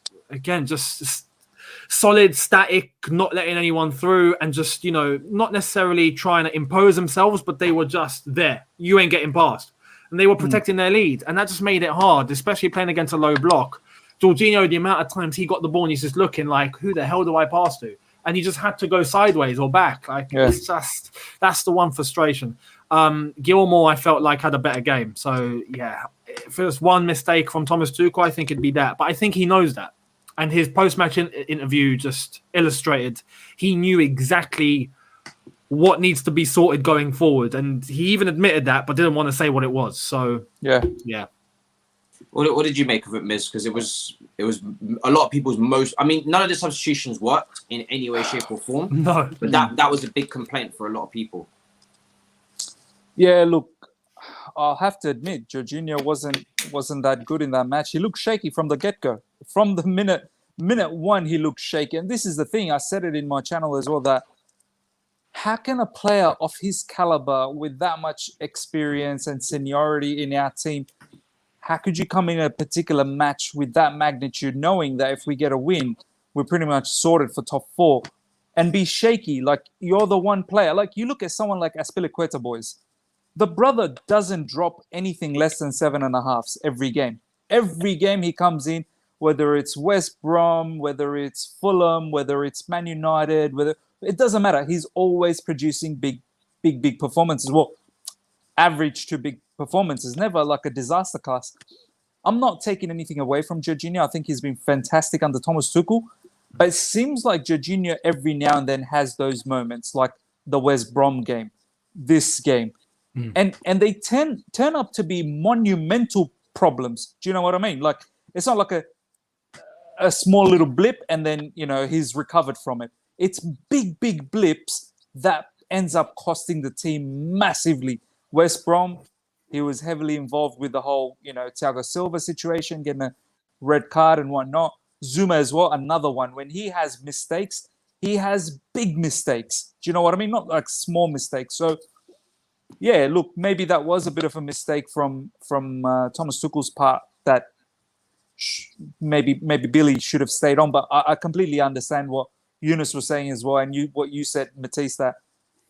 S3: solid, static, not letting anyone through, and just, not necessarily trying to impose themselves, but they were just there. You ain't getting past. And they were protecting their lead. And that just made it hard, especially playing against a low block. Jorginho, the amount of times he got the ball and he's just looking like, who the hell do I pass to? And he just had to go sideways or back. It's just, that's the one frustration. Gilmour, I felt like, had a better game. So, yeah, if there's one mistake from Thomas Tuchel, I think it'd be that. But I think he knows that. And his post-match interview just illustrated he knew exactly what needs to be sorted going forward. And he even admitted that, but didn't want to say what it was. So, yeah.
S1: What did you make of it, Miz? Because it was a lot of people's most... I mean, none of the substitutions worked in any way, shape or form.
S3: No.
S1: But that was a big complaint for a lot of people.
S2: Yeah, look, I'll have to admit, Jorginho wasn't that good in that match. He looked shaky from the get-go. From the minute one, he looked shaky. And this is the thing, I said it in my channel as well, that how can a player of his caliber with that much experience and seniority in our team, how could you come in a particular match with that magnitude, knowing that if we get a win, we're pretty much sorted for top 4, and be shaky? Like, you're the one player. Like, you look at someone like Azpilicueta, boys. The brother doesn't drop anything less than 7.5s every game. Every game he comes in, whether it's West Brom, whether it's Fulham, whether it's Man United, it doesn't matter. He's always producing big performances. Well, average to big performances, never like a disaster class. I'm not taking anything away from Jorginho. I think he's been fantastic under Thomas Tuchel. But it seems like Jorginho every now and then has those moments, like the West Brom game, this game. And they turn up to be monumental problems. Do you know what I mean? Like, it's not like a small little blip and then, he's recovered from it. It's big blips that ends up costing the team massively. West Brom, he was heavily involved with the whole, Thiago Silva situation, getting a red card and whatnot. Zouma as well, another one. When he has mistakes, he has big mistakes. Do you know what I mean? Not like small mistakes. So, yeah, look, maybe that was a bit of a mistake from Thomas Tuchel's part, that maybe Billy should have stayed on. But I completely understand what Younes was saying as well, and what you said, Matisse, that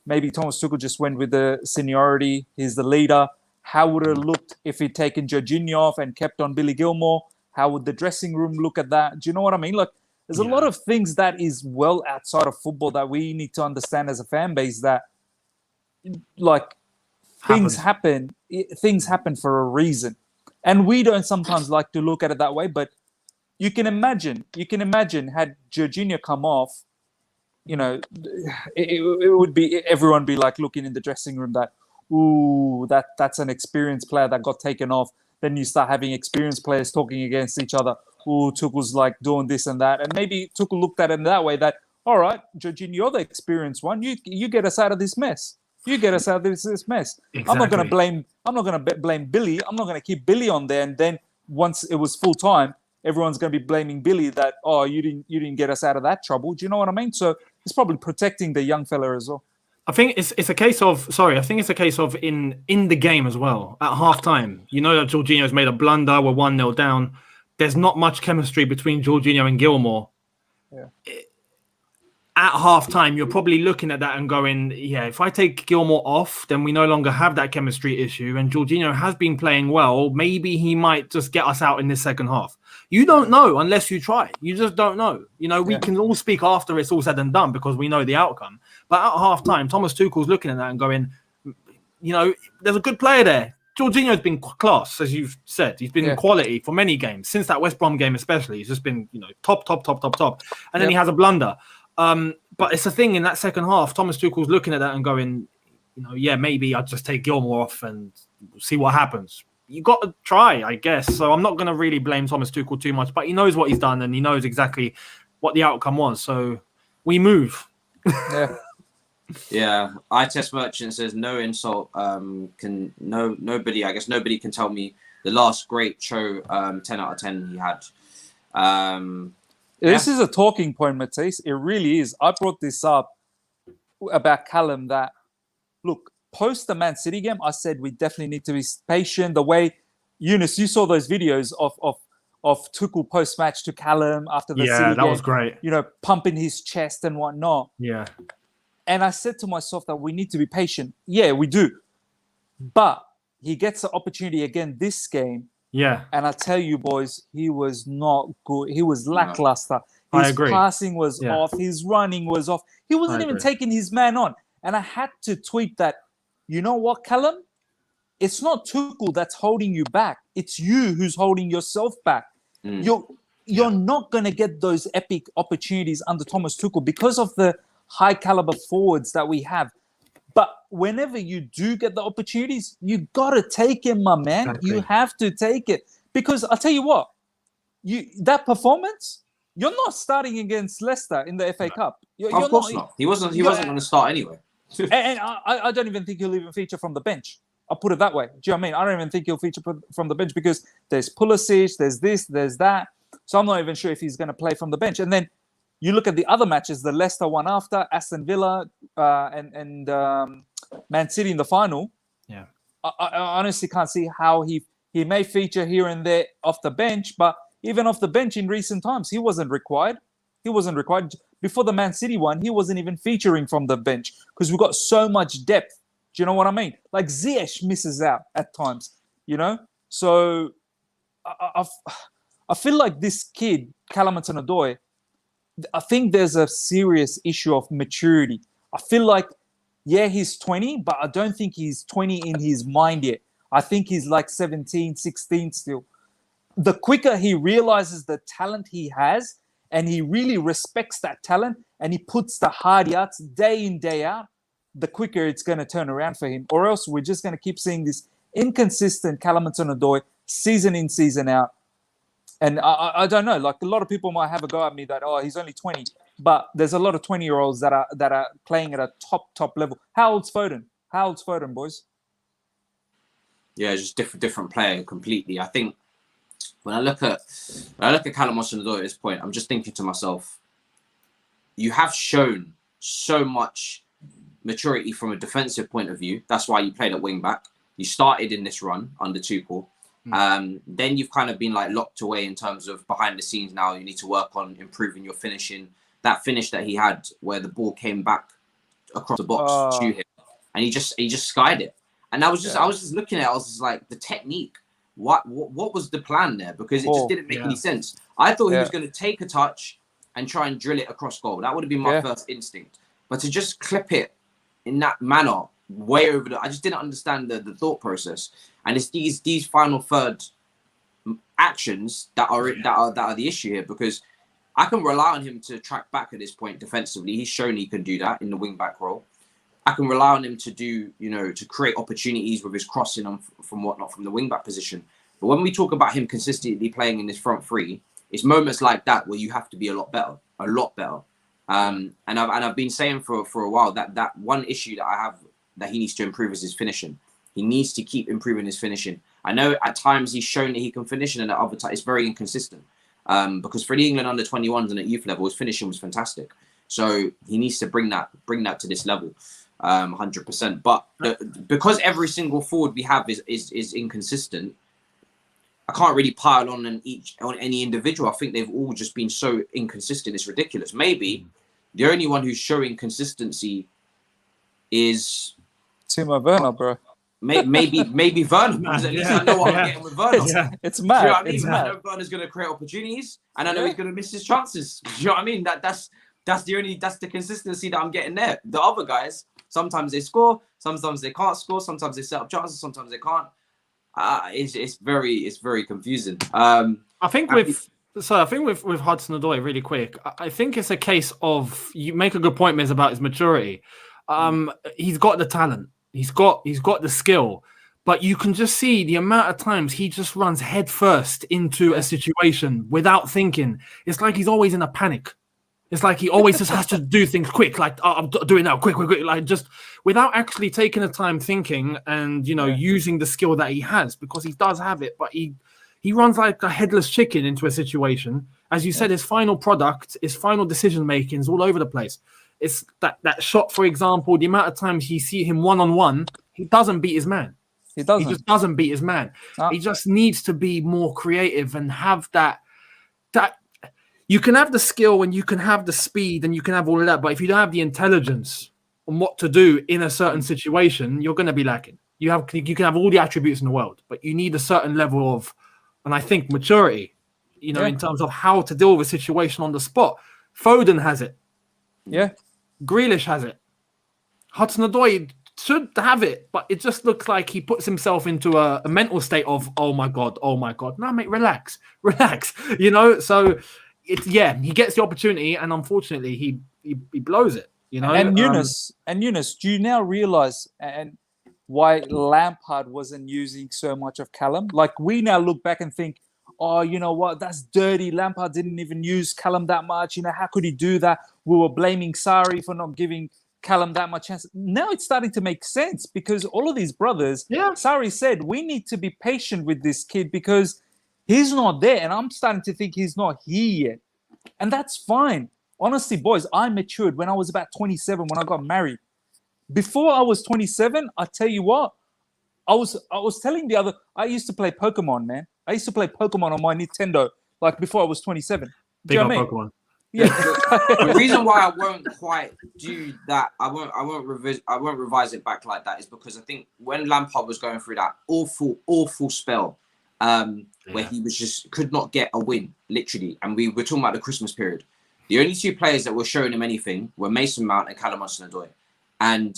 S2: maybe Thomas Tuchel just went with the seniority. He's the leader. How would it have looked if he'd taken Jorginho off and kept on Billy Gilmour? How would the dressing room look at that? Do you know what I mean? Like, there's a lot of things that is well outside of football that we need to understand as a fan base, that, like, things happen for a reason. And we don't sometimes like to look at it that way, but you can imagine had Jorginho come off, it would be, everyone be like looking in the dressing room that, ooh, that's an experienced player that got taken off. Then you start having experienced players talking against each other. Ooh, Tuchel's like doing this and that. And maybe Tuchel looked at it in that way, that, all right, Jorginho, you're the experienced one. You get us out of this mess. You get us out of this mess. Exactly. I'm not going to blame Billy. I'm not going to keep Billy on there. And then once it was full time, everyone's going to be blaming Billy that, oh, you didn't get us out of that trouble. Do you know what I mean? So it's probably protecting the young fella as well.
S3: I think it's a case of in the game as well. At halftime, that Jorginho's made a blunder. We're 1-0 down. There's not much chemistry between Jorginho and Gilmour. Yeah. At halftime, you're probably looking at that and going, yeah, if I take Gilmour off, then we no longer have that chemistry issue. And Jorginho has been playing well. Maybe he might just get us out in this second half. You don't know unless you try. You just don't know. We can all speak after it's all said and done because we know the outcome. But at halftime, Thomas Tuchel's looking at that and going, there's a good player there. Jorginho's been class, as you've said. He's been quality for many games since that West Brom game, especially. He's just been, top. And then he has a blunder. But it's a thing in that second half. Thomas Tuchel's looking at that and going, maybe I'll just take Gilmour off and see what happens. You got to try, I guess. So I'm not going to really blame Thomas Tuchel too much, but he knows what he's done and he knows exactly what the outcome was. So we move.
S2: Yeah.
S1: Yeah, I Test Merchant says no insult. Nobody can tell me the last great show 10 out of 10 he had.
S2: This is a talking point, Matisse. It really is. I brought this up about Callum that, look, post the Man City game, I said we definitely need to be patient. The way, Younes, you saw those videos of Tuchel post-match to Callum after the City game. Yeah,
S3: that was great.
S2: Pumping his chest and whatnot.
S3: Yeah.
S2: And I said to myself that we need to be patient. Yeah, we do. But he gets the opportunity again this game.
S3: Yeah.
S2: And I tell you, boys, he was not good. He was lackluster.
S3: I agree.
S2: His passing was off. His running was off. He wasn't even taking his man on. And I had to tweet that, you know what, Callum? It's not Tuchel that's holding you back. It's you who's holding yourself back. You're not going to get those epic opportunities under Thomas Tuchel because of the high caliber forwards that we have. But whenever you do get the opportunities, you got to take it, my man. Exactly. You have to take it. Because I'll tell you what, that performance, you're not starting against Leicester in the FA Cup.
S1: Of course not. He wasn't going to start anyway.
S2: and I don't even think he'll even feature from the bench. I'll put it that way. Do you know what I mean? I don't even think he'll feature from the bench because there's Pulisic, there's this, there's that. So I'm not even sure if he's going to play from the bench. And then you look at the other matches, the Leicester one after, Aston Villa and Man City in the final.
S3: Yeah,
S2: I honestly can't see how he may feature here and there off the bench, but even off the bench in recent times, he wasn't required. Before the Man City one, he wasn't even featuring from the bench because we've got so much depth. Do you know what I mean? Like Ziyech misses out at times, So I feel like this kid, Callum Hudson-Odoi, I think there's a serious issue of maturity. I feel like, he's 20, but I don't think he's 20 in his mind yet. I think he's like 17, 16 still. The quicker he realizes the talent he has and he really respects that talent and he puts the hard yards day in, day out, the quicker it's going to turn around for him. Or else we're just going to keep seeing this inconsistent Callum Hudson-Odoi season in, season out. And I don't know, like a lot of people might have a go at me that, he's only 20. But there's a lot of 20-year-olds that are playing at a top level. How old's Foden? Boys?
S1: Yeah, just different player completely. I think when I look at Callum Hudson-Odoi at this point, I'm just thinking to myself, you have shown so much maturity from a defensive point of view. That's why you played at wing back. You started in this run under Tuchel. Then you've kind of been like locked away in terms of behind the scenes. Now you need to work on improving your finishing. That finish that he had where the ball came back across the box to him and he just skied it. And I was just looking at it, I was just like, the technique, what was the plan there? Because it just didn't make any sense. I thought he was going to take a touch and try and drill it across goal. That would have been my first instinct. But to just clip it in that manner, way over I just didn't understand the thought process. And it's these final third actions that are the issue here, because I can rely on him to track back at this point defensively. He's shown he can do that in the wing back role. I can rely on him to do, to create opportunities with his crossing on from the wing back position. But when we talk about him consistently playing in this front three, it's moments like that where you have to be a lot better. And I've been saying for a while that one issue that I have that he needs to improve is his finishing. He needs to keep improving his finishing. I know at times he's shown that he can finish, and at other times it's very inconsistent. Because for the England under 21s and at youth level, his finishing was fantastic. So he needs to bring that to this level, 100%. But because every single forward we have is inconsistent, I can't really pile on any individual. I think they've all just been so inconsistent. It's ridiculous. Maybe the only one who's showing consistency is
S2: Timo Werner, bro.
S1: Maybe Werner. At least I know what I'm getting with Werner.
S2: Yeah. It's mad.
S1: Do you know what I mean?
S2: It's
S1: I
S2: mad.
S1: know Werner's going to create opportunities, and I know he's going to miss his chances. Do you know what I mean? That's the consistency that I'm getting there. The other guys, sometimes they score, sometimes they can't score, sometimes they set up chances, sometimes they can't. it's very confusing.
S3: I think with Hudson-Odoi, really quick, I think it's a case of, you make a good point, Miz, about his maturity. He's got the talent, he's got the skill, but you can just see the amount of times he just runs head first into a situation without thinking. It's like he's always in a panic. It's like he always just has to do things quick, like, oh, I'm doing now, quick, like, just without actually taking the time thinking and, using the skill that he has, because he does have it, but he runs like a headless chicken into a situation. As you said, his final product, his final decision-making is all over the place. It's that shot, for example, the amount of times you see him one-on-one, he doesn't beat his man. He just doesn't beat his man. He just needs to be more creative and have that you can have the skill and you can have the speed and you can have all of that, but if you don't have the intelligence on what to do in a certain situation, you're going to be lacking. You can have all the attributes in the world, but you need a certain level of, and I think, maturity, in terms of how to deal with a situation on the spot. Foden has it.
S2: Yeah.
S3: Grealish has it. Hudson-Odoi should have it, but it just looks like he puts himself into a mental state of, oh my God. No, mate, relax. So he gets the opportunity, and unfortunately he blows it,
S2: And Younes, do you now realize and why Lampard wasn't using so much of Callum? Like, we now look back and think, oh, you know what, that's dirty. Lampard didn't even use Callum that much. How could he do that? We were blaming Sarri for not giving Callum that much chance. Now it's starting to make sense, because all of these brothers, Sarri said, we need to be patient with this kid because he's not there. And I'm starting to think he's not here yet. And that's fine. Honestly, boys, I matured when I was about 27 when I got married. Before I was 27, I tell you what, I was telling I used to play Pokemon, man. I used to play Pokemon on my Nintendo, like, before I was 27. Do you know what I mean?
S3: Pokemon.
S1: Yeah. The reason why I won't quite do that, I won't revise it back like that, is because I think when Lampard was going through that awful spell, where he was just could not get a win, literally, and we were talking about the Christmas period. The only two players that were showing him anything were Mason Mount and Callum Hudson-Odoi. And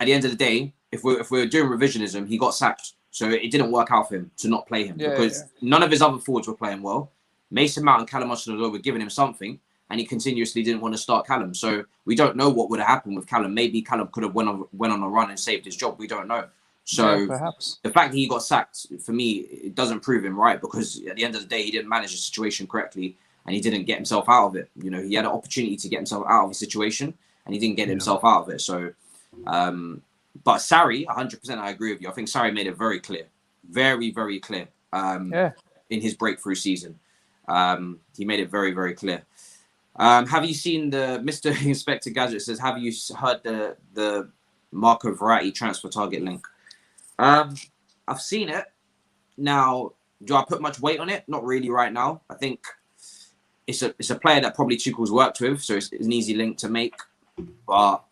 S1: at the end of the day, if we're doing revisionism, he got sacked. So it didn't work out for him to not play him, because none of his other forwards were playing well. Mason Mount and Callum Hudson-Odoi were giving him something, and he continuously didn't want to start Callum. So we don't know what would have happened with Callum. Maybe Callum could have went on a run and saved his job. We don't know. So
S2: perhaps
S1: the fact that he got sacked, for me, it doesn't prove him right, because at the end of the day, he didn't manage the situation correctly, and he didn't get himself out of it. He had an opportunity to get himself out of a situation, and he didn't get himself out of it. So, but Sarri, 100%, I agree with you. I think Sarri made it very clear, very, very clear in his breakthrough season. He made it very, very clear. Have you seen the Mr. Inspector Gadget says, have you heard the Marco Verratti transfer target link? I've seen it. Now, do I put much weight on it? Not really right now. I think it's a player that probably Tuchel's worked with, so it's an easy link to make. But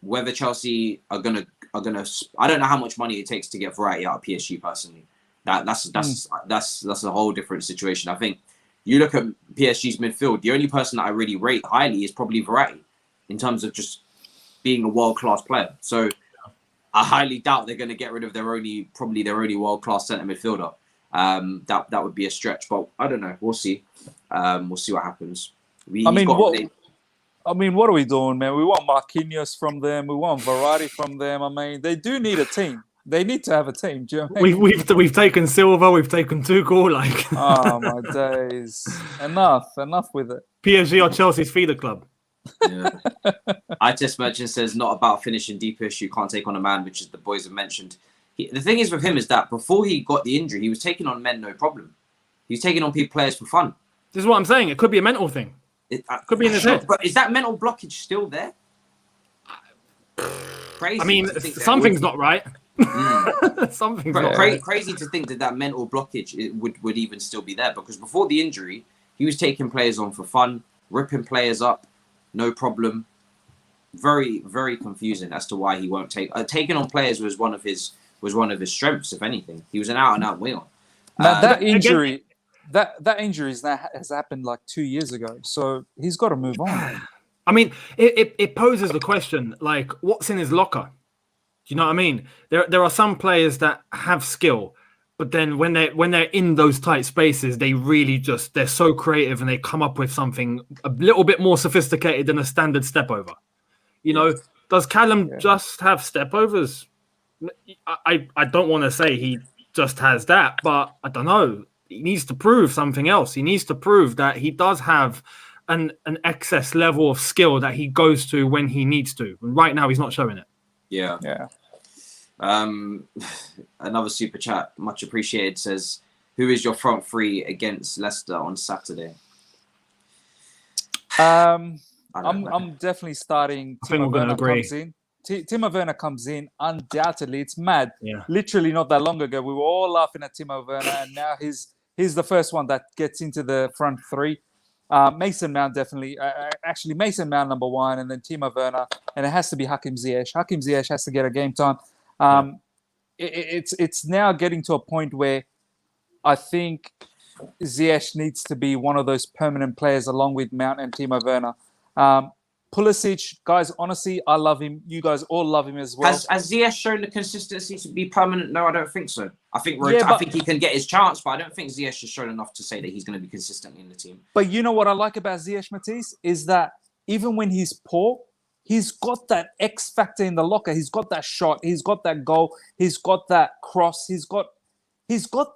S1: whether Chelsea are gonna, I don't know how much money it takes to get Verratti out of PSG personally. That's a whole different situation. I think you look at PSG's midfield, the only person that I really rate highly is probably Verratti in terms of just being a world-class player. So I highly doubt they're going to get rid of their only world-class centre midfielder. That would be a stretch, but I don't know. We'll see. We'll see what happens.
S2: What are we doing, man? We want Marquinhos from them. We want Verratti from them. I mean, they do need a team. They need to have a team. Do you know what I mean?
S3: We've taken Silva, we've taken Tuchel. Like,
S2: oh my days! Enough with it.
S3: PSG or Chelsea's feeder club.
S1: Yeah. I Test Merchant says, not about finishing deepish. You can't take on a man, which is the boys have mentioned. The thing is with him is that before he got the injury, he was taking on men no problem. He was taking on players for fun.
S3: This is what I'm saying. It could be a mental thing. It could be in his head.
S1: But is that mental blockage still there? Crazy.
S3: I mean, something's not right. Something's not right.
S1: Crazy to think that mental blockage would even still be there, because before the injury, he was taking players on for fun, ripping players up, no problem. Very, very confusing as to why he won't take. Taking on players was one of his strengths. If anything, he was an out-and-out winger.
S2: Now that injury has happened like 2 years ago, so he's got to move on.
S3: I mean, it poses the question, like, what's in his locker? you know what I mean? There are some players that have skill, but then when they're in those tight spaces, they really they're so creative and they come up with something a little bit more sophisticated than a standard step over. You know, does Callum just have step overs? I don't want to say he just has that, but I don't know. He needs to prove something else. He needs to prove that he does have an excess level of skill that he goes to when he needs to. And right now, he's not showing it.
S1: Yeah. Another super chat, much appreciated, says, "Who is your front three against Leicester on Saturday?"
S2: I'm definitely starting.
S3: I think we're going to agree.
S2: Timo Werner comes in, undoubtedly. It's mad.
S3: Yeah.
S2: Literally not that long ago, we were all laughing at Timo Werner, and now he's the first one that gets into the front three. Mason Mount, definitely. Actually, Mason Mount number one, and then Timo Werner, and it has to be Hakim Ziyech. Hakim Ziyech has to get a game time. It's now getting to a point where I think Ziyech needs to be one of those permanent players along with Mount and Timo Werner. Pulisic, guys, honestly, I love him. You guys all love him as well.
S1: Has Ziyech shown the consistency to be permanent? No, I don't think so. I think I think he can get his chance, but I don't think Ziyech has shown enough to say that he's going to be consistently in the team.
S2: But you know what I like about Ziyech, Matisse, is that even when he's poor, he's got that X factor in the locker. He's got that shot. He's got that goal. He's got that cross. He's got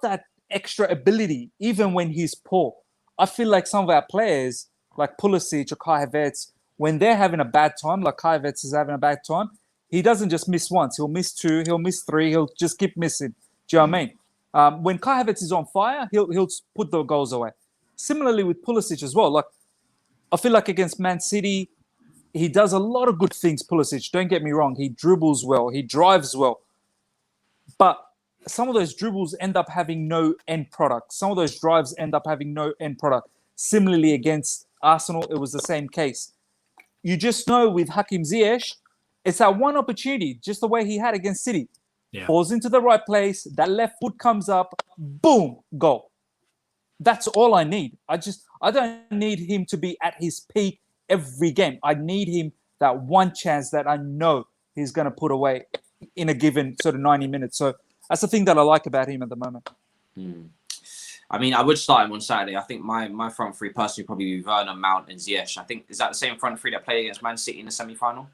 S2: that extra ability, even when he's poor. I feel like some of our players, like Pulisic or Kai Havertz, when they're having a bad time, like Kai Havertz is having a bad time, he doesn't just miss once. He'll miss two. He'll miss three. He'll just keep missing. Do you know what I mean? When Kai Havertz is on fire, he'll put the goals away. Similarly with Pulisic as well. Like, I feel like against Man City, he does a lot of good things, Pulisic. Don't get me wrong. He dribbles well. He drives well. But some of those dribbles end up having no end product. Some of those drives end up having no end product. Similarly, against Arsenal, it was the same case. You just know with Hakim Ziyech, it's that one opportunity, just the way he had against City. Yeah. Falls into the right place, that left foot comes up, boom, goal. That's all I need. I don't need him to be at his peak every game. I need him that one chance that I know he's going to put away in a given sort of 90 minutes. So that's the thing that I like about him at the moment.
S1: I mean, I would start him on Saturday. I think my front three personally probably be Werner, Mount, and Ziyech. I think, is that the same front three that played against Man City in the semi-final?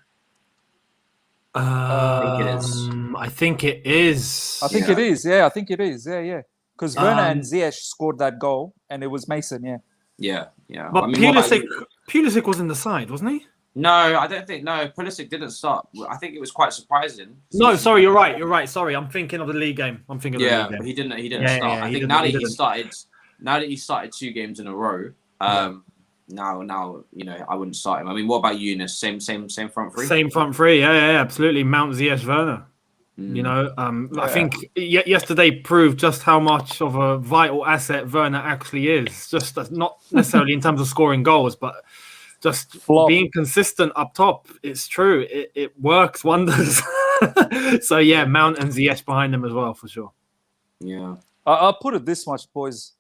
S3: I think it is.
S2: I think it is. Yeah, I think it is. Yeah. Because Werner and Ziyech scored that goal, and it was Mason. Yeah.
S3: But I mean, Pulisic was in the side, wasn't he?
S1: No, I don't think. No, Pulisic didn't start. I think it was quite surprising.
S3: No, sorry, you're right. Sorry, I'm thinking of the league game. But
S1: he didn't start. I think now that he started 2 games in a row, now I wouldn't start him. I mean, what about Younes? Same front three.
S3: Same front three. Yeah, absolutely. Mount, Ziyech, Werner. You know, I think yesterday proved just how much of a vital asset Werner actually is. Just not necessarily in terms of scoring goals, but just being consistent up top. It's true. It works wonders. So yeah, Mount and Ziyech behind them as well for sure.
S1: Yeah.
S2: I'll put it this much, boys.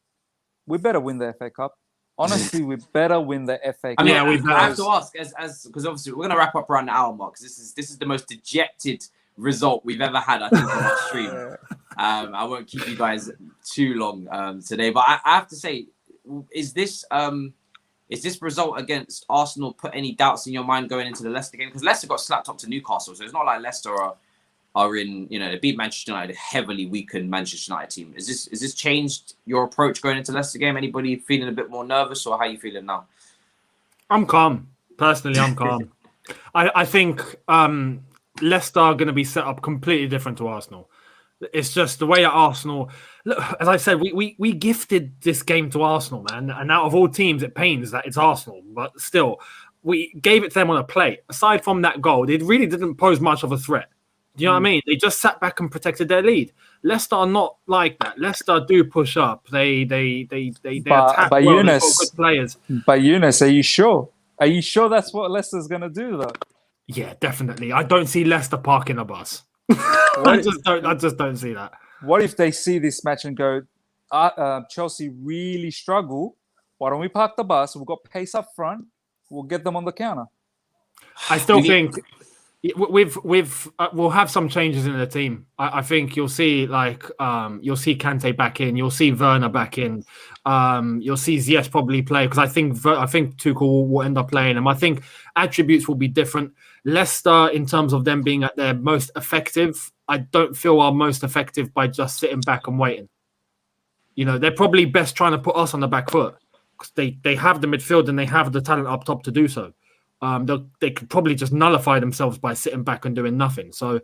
S2: We better win the FA Cup. Honestly, we better win the FA Cup.
S1: I mean, I have to ask, as because obviously we're gonna wrap up around the hour mark. Because this is the most dejected result we've ever had, I think, on our stream. I won't keep you guys too long today, but I have to say, is this result against Arsenal put any doubts in your mind going into the Leicester game? Because Leicester got slapped up to Newcastle, so it's not like Leicester are in, they beat Manchester United, a heavily weakened Manchester United team. Is this changed your approach going into Leicester game? Anybody feeling a bit more nervous, or how are you feeling now?
S3: I'm calm. Personally, I'm calm. I think Leicester are going to be set up completely different to Arsenal. It's just the way that Arsenal, look, as I said, we gifted this game to Arsenal, man. And out of all teams, it pains that it's Arsenal. But still, we gave it to them on a plate. Aside from that goal, they really didn't pose much of a threat. Do you know what I mean? They just sat back and protected their lead. Leicester are not like that. Leicester do push up. They attack well. They've got good players.
S2: But Younes, are you sure? Are you sure that's what Leicester's going to do, though?
S3: Yeah, definitely. I don't see Leicester parking a bus. I just don't see that.
S2: What if they see this match and go, Chelsea really struggle? Why don't we park the bus? We've got pace up front. We'll get them on the counter.
S3: I still think We'll have some changes in the team. I think you'll see you'll see Kante back in, you'll see Werner back in, you'll see Ziyech probably play because I think Tuchel will end up playing him. I think attributes will be different. Leicester, in terms of them being at their most effective, I don't feel are most effective by just sitting back and waiting. They're probably best trying to put us on the back foot because they have the midfield and they have the talent up top to do so. They could probably just nullify themselves by sitting back and doing nothing. So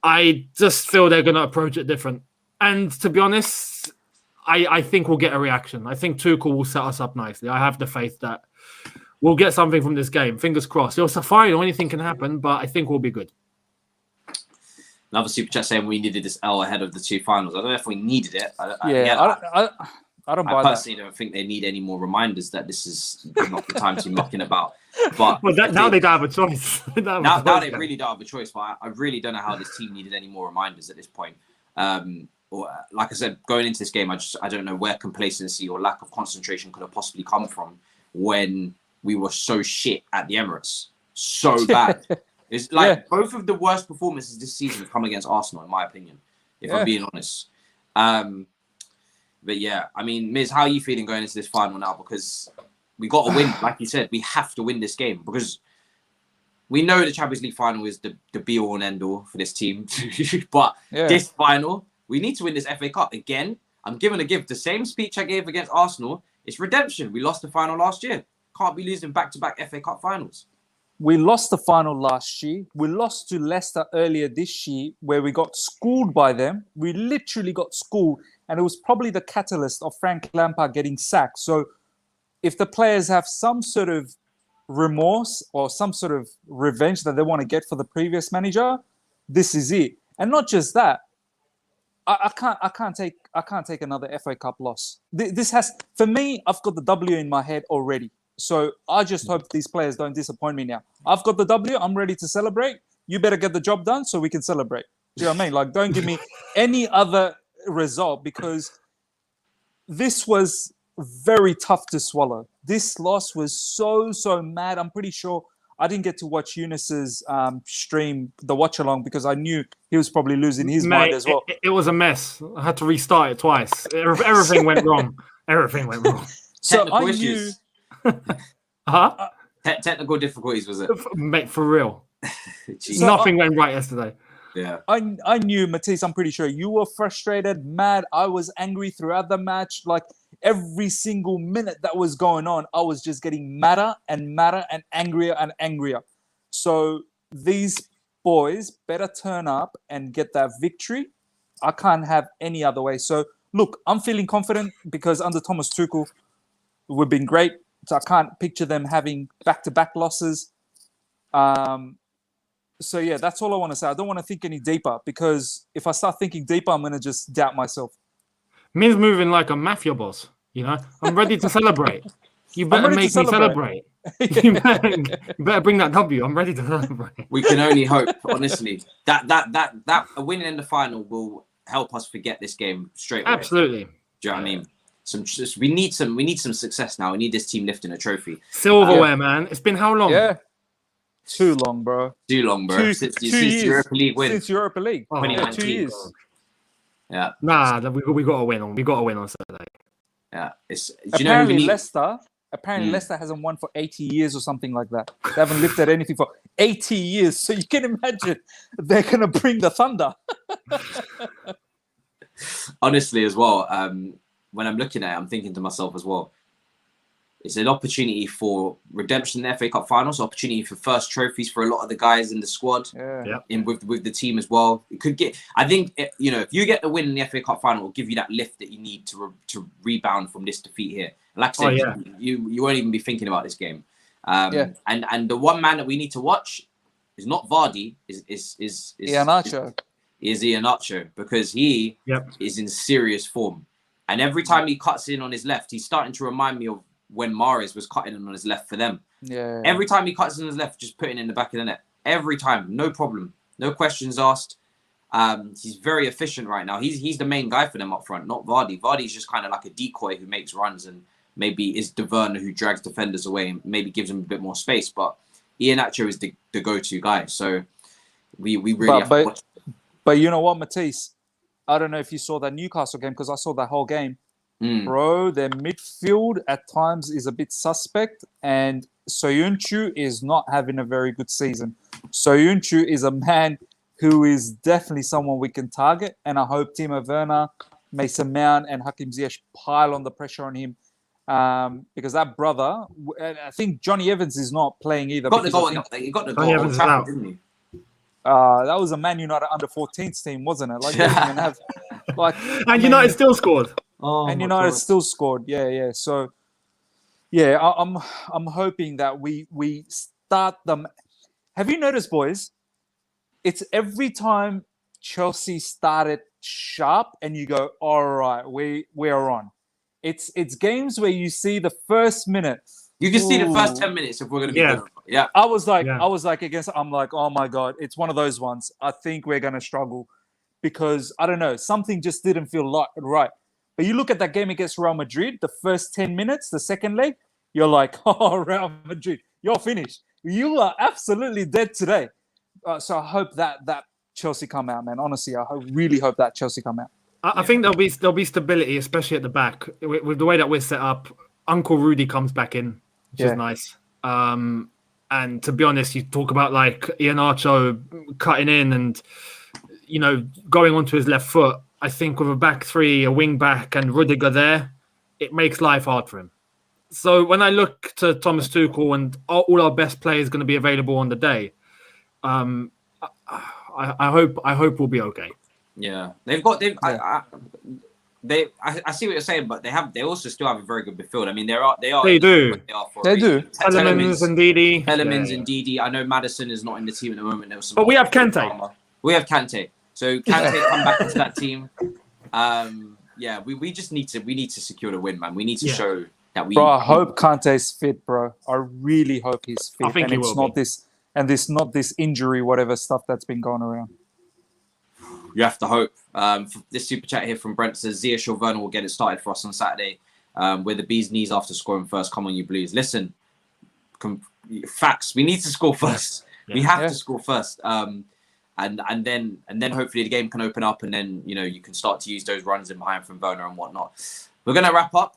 S3: I just feel they're going to approach it different. And to be honest, I think we'll get a reaction. I think Tuchel will set us up nicely. I have the faith that we'll get something from this game. Fingers crossed. It's a final. Anything can happen, but I think we'll be good.
S1: Another super chat saying we needed this L ahead of the 2 finals. I don't know if we needed it.
S2: I don't buy that.
S1: I personally don't think they need any more reminders that this is not the time to be mucking about. But
S3: now they don't have a choice.
S1: now they really don't have a choice. But I really don't know how this team needed any more reminders at this point. Or like I said, going into this game, I don't know where complacency or lack of concentration could have possibly come from when we were so shit at the Emirates, so bad. It's like both of the worst performances this season have come against Arsenal, in my opinion, if I'm being honest. But yeah, I mean, Miz, how are you feeling going into this final now? Because we got to win. Like you said, we have to win this game because we know the Champions League final is the be-all and end-all for this team. But this final, we need to win this FA Cup. Again, I'm going to give the same speech I gave against Arsenal. It's redemption. We lost the final last year. Can't be losing back-to-back FA Cup finals.
S2: We lost the final last year. We lost to Leicester earlier this year where we got schooled by them. We literally got schooled. And it was probably the catalyst of Frank Lampard getting sacked. So if the players have some sort of remorse or some sort of revenge that they want to get for the previous manager, this is it. And not just that, I can't take another FA Cup loss. This has, for me, I've got the W in my head already. So I just hope these players don't disappoint me now. I've got the W. I'm ready to celebrate. You better get the job done so we can celebrate. Do you know what I mean? Like, don't give me any other result because this was very tough to swallow. This loss was so mad. I'm pretty sure I didn't get to watch Younes's stream, the watch along, because I knew he was probably losing his mind as well.
S3: It was a mess. I had to restart it twice. Everything went wrong. Everything went wrong.
S2: So I knew.
S1: Technical difficulties, was it?
S3: Mate, for real. Nothing went right yesterday.
S1: Yeah.
S2: I knew, Matisse, I'm pretty sure you were frustrated, mad. I was angry throughout the match. Like every single minute that was going on, I was just getting madder and angrier and angrier. So these boys better turn up and get that victory. I can't have any other way. So look, I'm feeling confident because under Thomas Tuchel, we've been great. So I can't picture them having back-to-back losses. So yeah, that's all I want to say. I don't want to think any deeper because if I start thinking deeper, I'm going to just doubt myself.
S3: Me's moving like a mafia boss, I'm ready to celebrate. You better make me celebrate. You better bring that W. I'm ready to celebrate.
S1: We can only hope, honestly, that a win in the final will help us forget this game straight away.
S3: Absolutely.
S1: Do you know what I mean? We need some success now. We need this team lifting a trophy.
S3: Silverware, man. It's been how long?
S2: Yeah. Too long, bro.
S1: Since Europa League win.
S2: Since Europa League.
S1: Oh,
S2: 2 years.
S1: Yeah.
S3: Nah, we got to win. We got to win on Saturday.
S1: Yeah.
S2: Apparently Leicester hasn't won for 80 years or something like that. They haven't lifted anything for 80 years. So you can imagine they're going to bring the thunder.
S1: Honestly, as well, when I'm looking at it, I'm thinking to myself as well, it's an opportunity for redemption in the FA Cup finals, opportunity for first trophies for a lot of the guys in the squad, with the team as well. It could get, I think, if you get the win in the FA Cup final, it'll give you that lift that you need to rebound from this defeat here. Like I said, you won't even be thinking about this game. And the one man that we need to watch is not Vardy, is
S2: Iheanacho.
S1: Is Iheanacho, because he is in serious form. And every time he cuts in on his left, he's starting to remind me of when Mahrez was cutting in on his left for them.
S2: Yeah.
S1: Every time he cuts in on his left, just putting it in the back of the net. Every time, no problem, no questions asked. He's very efficient right now. He's the main guy for them up front, not Vardy. Vardy's just kind of like a decoy who makes runs and maybe is the Werner who drags defenders away and maybe gives them a bit more space. But Iheanacho is the go-to guy. So We really have to watch.
S2: But you know what, Matisse? I don't know if you saw that Newcastle game because I saw that whole game. Bro, their midfield at times is a bit suspect, and Soyuncu is not having a very good season. Soyuncu is a man who is definitely someone we can target, and I hope Timo Werner, Mason Mount, and Hakim Ziyech pile on the pressure on him. Because that brother, I think Johnny Evans is not playing either.
S1: He got the goal.
S3: Evans is out.
S1: Didn't he?
S2: That was a Man United under 14s team, wasn't it? Like, they didn't even have, like,
S3: and United still scored.
S2: And United still scored. Yeah. So, yeah, I'm hoping that we start them. Have you noticed, boys? It's every time Chelsea started sharp, and you go, all right, we're on. It's games where you see the first minute.
S1: You can see the first 10 minutes if we're going to be good. Yeah.
S2: I was like, I'm like, oh my God, it's one of those ones. I think we're going to struggle because, I don't know, something just didn't feel right. But you look at that game against Real Madrid, the first 10 minutes, the second leg, you're like, oh, Real Madrid, you're finished. You are absolutely dead today. So I hope that Chelsea come out, man. Honestly, I really hope that Chelsea come out.
S3: I think there'll be stability, especially at the back. With the way that we're set up, Uncle Rudy comes back in, which is nice. And to be honest, you talk about like Iheanacho cutting in and, you know, going onto his left foot. I think with a back three, a wing back, and Rudiger there, it makes life hard for him. So when I look to Thomas Tuchel and all our best players going to be available on the day, I hope we'll be okay.
S1: Yeah, I see what you're saying, but they also still have a very good midfield. I mean, they do.
S3: Telemans and Didi.
S1: And Didi. I know Maddison is not in the team at the moment.
S3: But we have Kante.
S1: So Kante come back into that team. We just need to secure the win, man. We need to show that we.
S2: Bro, I hope Kante's fit, bro. I really hope he's fit.
S3: I think he will be.
S2: It's not this injury, whatever stuff that's been going around.
S1: You have to hope. This super chat here from Brent says Ziyech or Werner will get it started for us on Saturday. With the bee's knees after scoring first. Come on, you Blues. Listen, facts. We need to score first. We have to score first. And then hopefully the game can open up, and then you can start to use those runs in behind from Werner and whatnot. We're gonna wrap up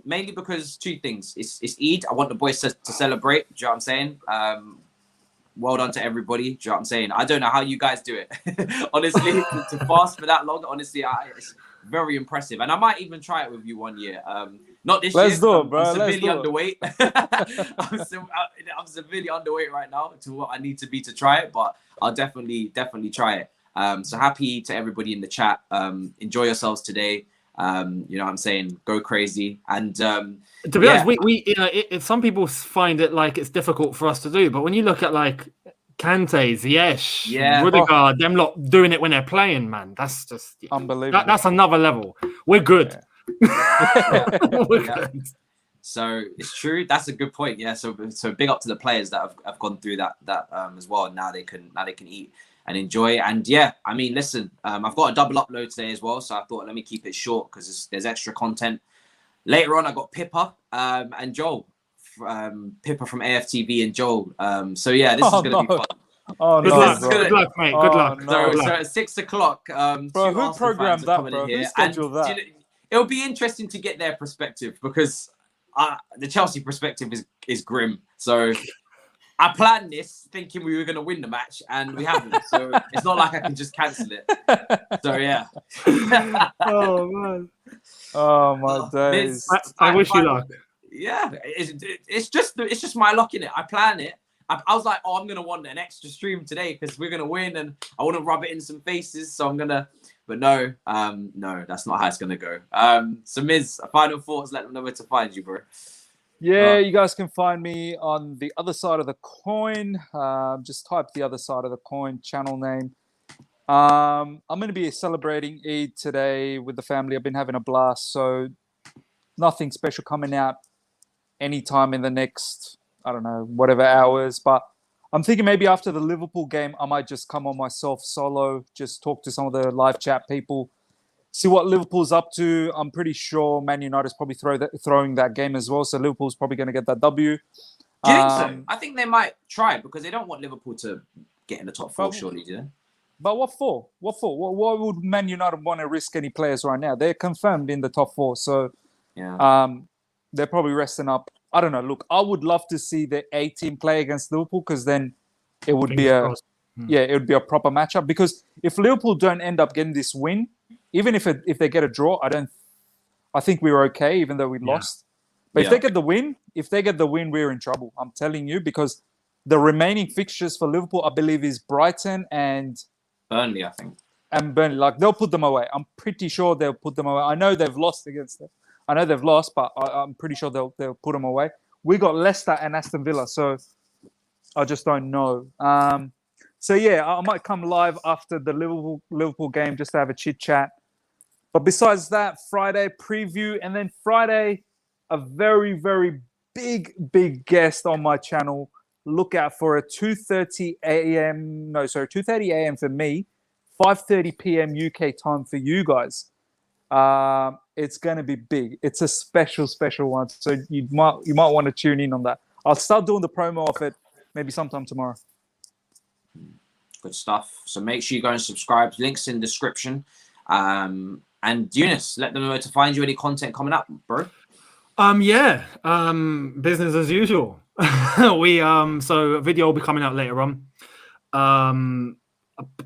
S1: mainly because two things. It's Eid. I want the boys to celebrate. Do you know what I'm saying? Well done to everybody. Do you know what I'm saying? I don't know how you guys do it. Honestly, to fast for that long, honestly, it's very impressive. And I might even try it with you one year. Not this year.
S2: Let's do it, bro.
S1: I'm severely underweight. I'm severely underweight right now to what I need to be to try it, but I'll definitely try it. So happy to everybody in the chat. Enjoy yourselves today. You know what I'm saying? Go crazy. And
S3: to be honest, we some people find it like it's difficult for us to do, but when you look at like Kante, Ziyech, Rudiger, them lot doing it when they're playing, man, that's just
S2: unbelievable.
S3: That's another level. We're good. We're good.
S1: So it's true. That's a good point. Yeah. So big up to the players that have gone through that as well. Now they can eat and enjoy. And yeah, I mean, listen, I've got a double upload today as well. So I thought, let me keep it short because there's extra content. Later on, I got Pippa and Joel. Pippa from AFTV and Joel. So yeah, this is going to be fun.
S2: Oh,
S3: good luck, good luck, mate. Good luck.
S1: So at 6 o'clock,
S2: bro, who programmed that, bro? Who scheduled that?
S1: It'll be interesting to get their perspective because the Chelsea perspective is grim. So I planned this thinking we were going to win the match, and we haven't. So it's not like I can just cancel it. So yeah.
S3: Oh man.
S2: Oh my days.
S3: I wish you luck.
S1: Yeah, it's just my luck in it. I plan it. I was like, I'm gonna want an extra stream today because we're gonna win, and I want to rub it in some faces. So I'm gonna, but no, that's not how it's gonna go. So Miz, final thoughts. Let them know where to find you, bro.
S2: Yeah, you guys can find me on the other side of the coin. Just type the other side of the coin channel name. I'm going to be celebrating Eid today with the family. I've been having a blast. So nothing special coming out anytime in the next, I don't know, whatever hours. But I'm thinking maybe after the Liverpool game, I might just come on myself solo, just talk to some of the live chat people, see what Liverpool's up to. I'm pretty sure Man United's probably throwing that game as well. So Liverpool's probably going to get that W.
S1: Do you think so? I think they might try because they don't want Liverpool to get in the top four,
S2: But-
S1: surely, do you?
S2: But what for? What for? Why would Man United want to risk any players right now? They're confirmed in the top four, so
S1: Yeah.
S2: they're probably resting up. I don't know. Look, I would love to see the A team play against Liverpool because then it would be
S3: Fingers
S2: a
S3: crossed.
S2: it would be a proper matchup. Because if Liverpool don't end up getting this win, even if they get a draw, I think we were okay, even though we lost. But if they get the win, we're in trouble. I'm telling you, because the remaining fixtures for Liverpool, I believe, is Brighton and
S1: Burnley, I think.
S2: and Burnley. Like, they'll put them away. I'm pretty sure they'll put them away. I know they've lost against them. I know they've lost, but I'm pretty sure they'll put them away. We got Leicester and Aston Villa, so I just don't know. So yeah, I might come live after the Liverpool game just to have a chit chat. But besides that, Friday preview, and then Friday, a very, very big guest on my channel. Look out for a 2:30 a.m. for me, 5:30 p.m. UK time for you guys. It's going to be big. It's a special one. So you might want to tune in on that. I'll start doing the promo of it maybe sometime tomorrow.
S1: Good stuff. So make sure you go and subscribe. Links in description. And Younes, let them know where to find you. Any content coming up, bro?
S3: Business as usual. So a video will be coming out later on.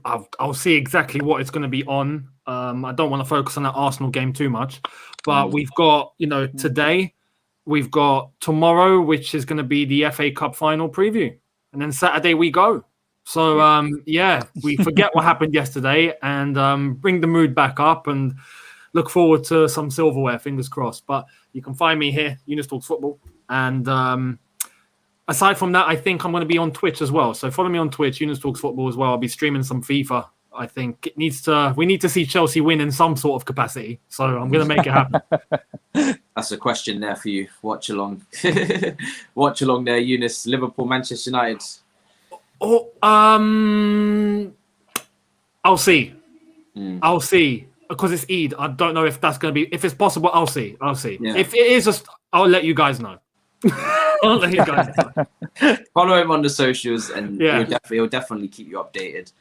S3: I'll see exactly what it's going to be on. I don't want to focus on that Arsenal game too much, but we've got, today, we've got tomorrow, which is going to be the FA Cup final preview, and then Saturday we go. So we forget what happened yesterday and bring the mood back up and look forward to some silverware, fingers crossed. But you can find me here, Younes Talks Football. And aside from that, I think I'm going to be on Twitch as well. So follow me on Twitch, Younes Talks Football as well. I'll be streaming some FIFA. I think we need to see Chelsea win in some sort of capacity. So I'm going to make it happen.
S1: That's a question there for you. Watch along. Watch along there, Younes. Liverpool, Manchester United.
S3: I'll see. I'll see. Because it's Eid. I don't know if that's going to be... If it's possible, I'll see. Yeah. If it is, I'll let you guys know. I'll let you guys know.
S1: Follow him on the socials and he'll definitely keep you updated.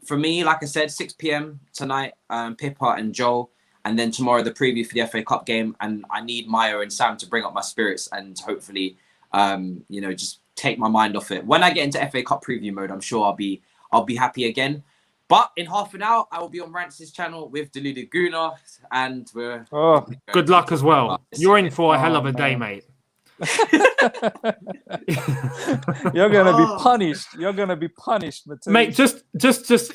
S1: For me, like I said, 6 p.m. tonight, Pippa and Joel. And then tomorrow, the preview for the FA Cup game. And I need Maya and Sam to bring up my spirits and hopefully, just take my mind off it. When I get into FA Cup preview mode, I'm sure I'll be happy again. But in half an hour, I will be on Rance's channel with Deluded Guna, and we're...
S3: good luck as well. You're in for a hell of a day, mate.
S2: You're gonna be punished. You're gonna be punished, Matisse.
S3: Mate. Just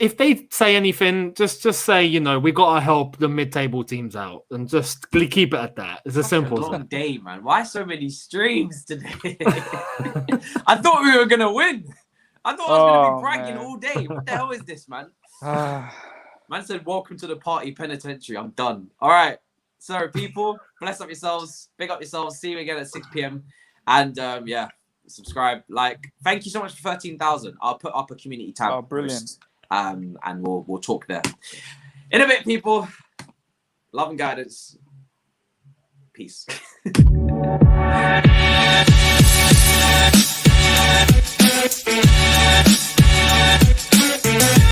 S3: if they say anything, just say we gotta help the mid-table teams out, and just keep it at that. It's as simple as that.
S1: Day, man. Why so many streams today? I thought we were gonna win. I thought I was gonna be bragging all day. What the hell is this, man? Man said, "Welcome to the party penitentiary." I'm done. All right. So, people, bless up yourselves, big up yourselves. See you again at 6 p.m. And subscribe, like. Thank you so much for 13,000. I'll put up a community tab.
S2: Oh, brilliant.
S1: Post, and we'll talk there. In a bit, people. Love and guidance. Peace.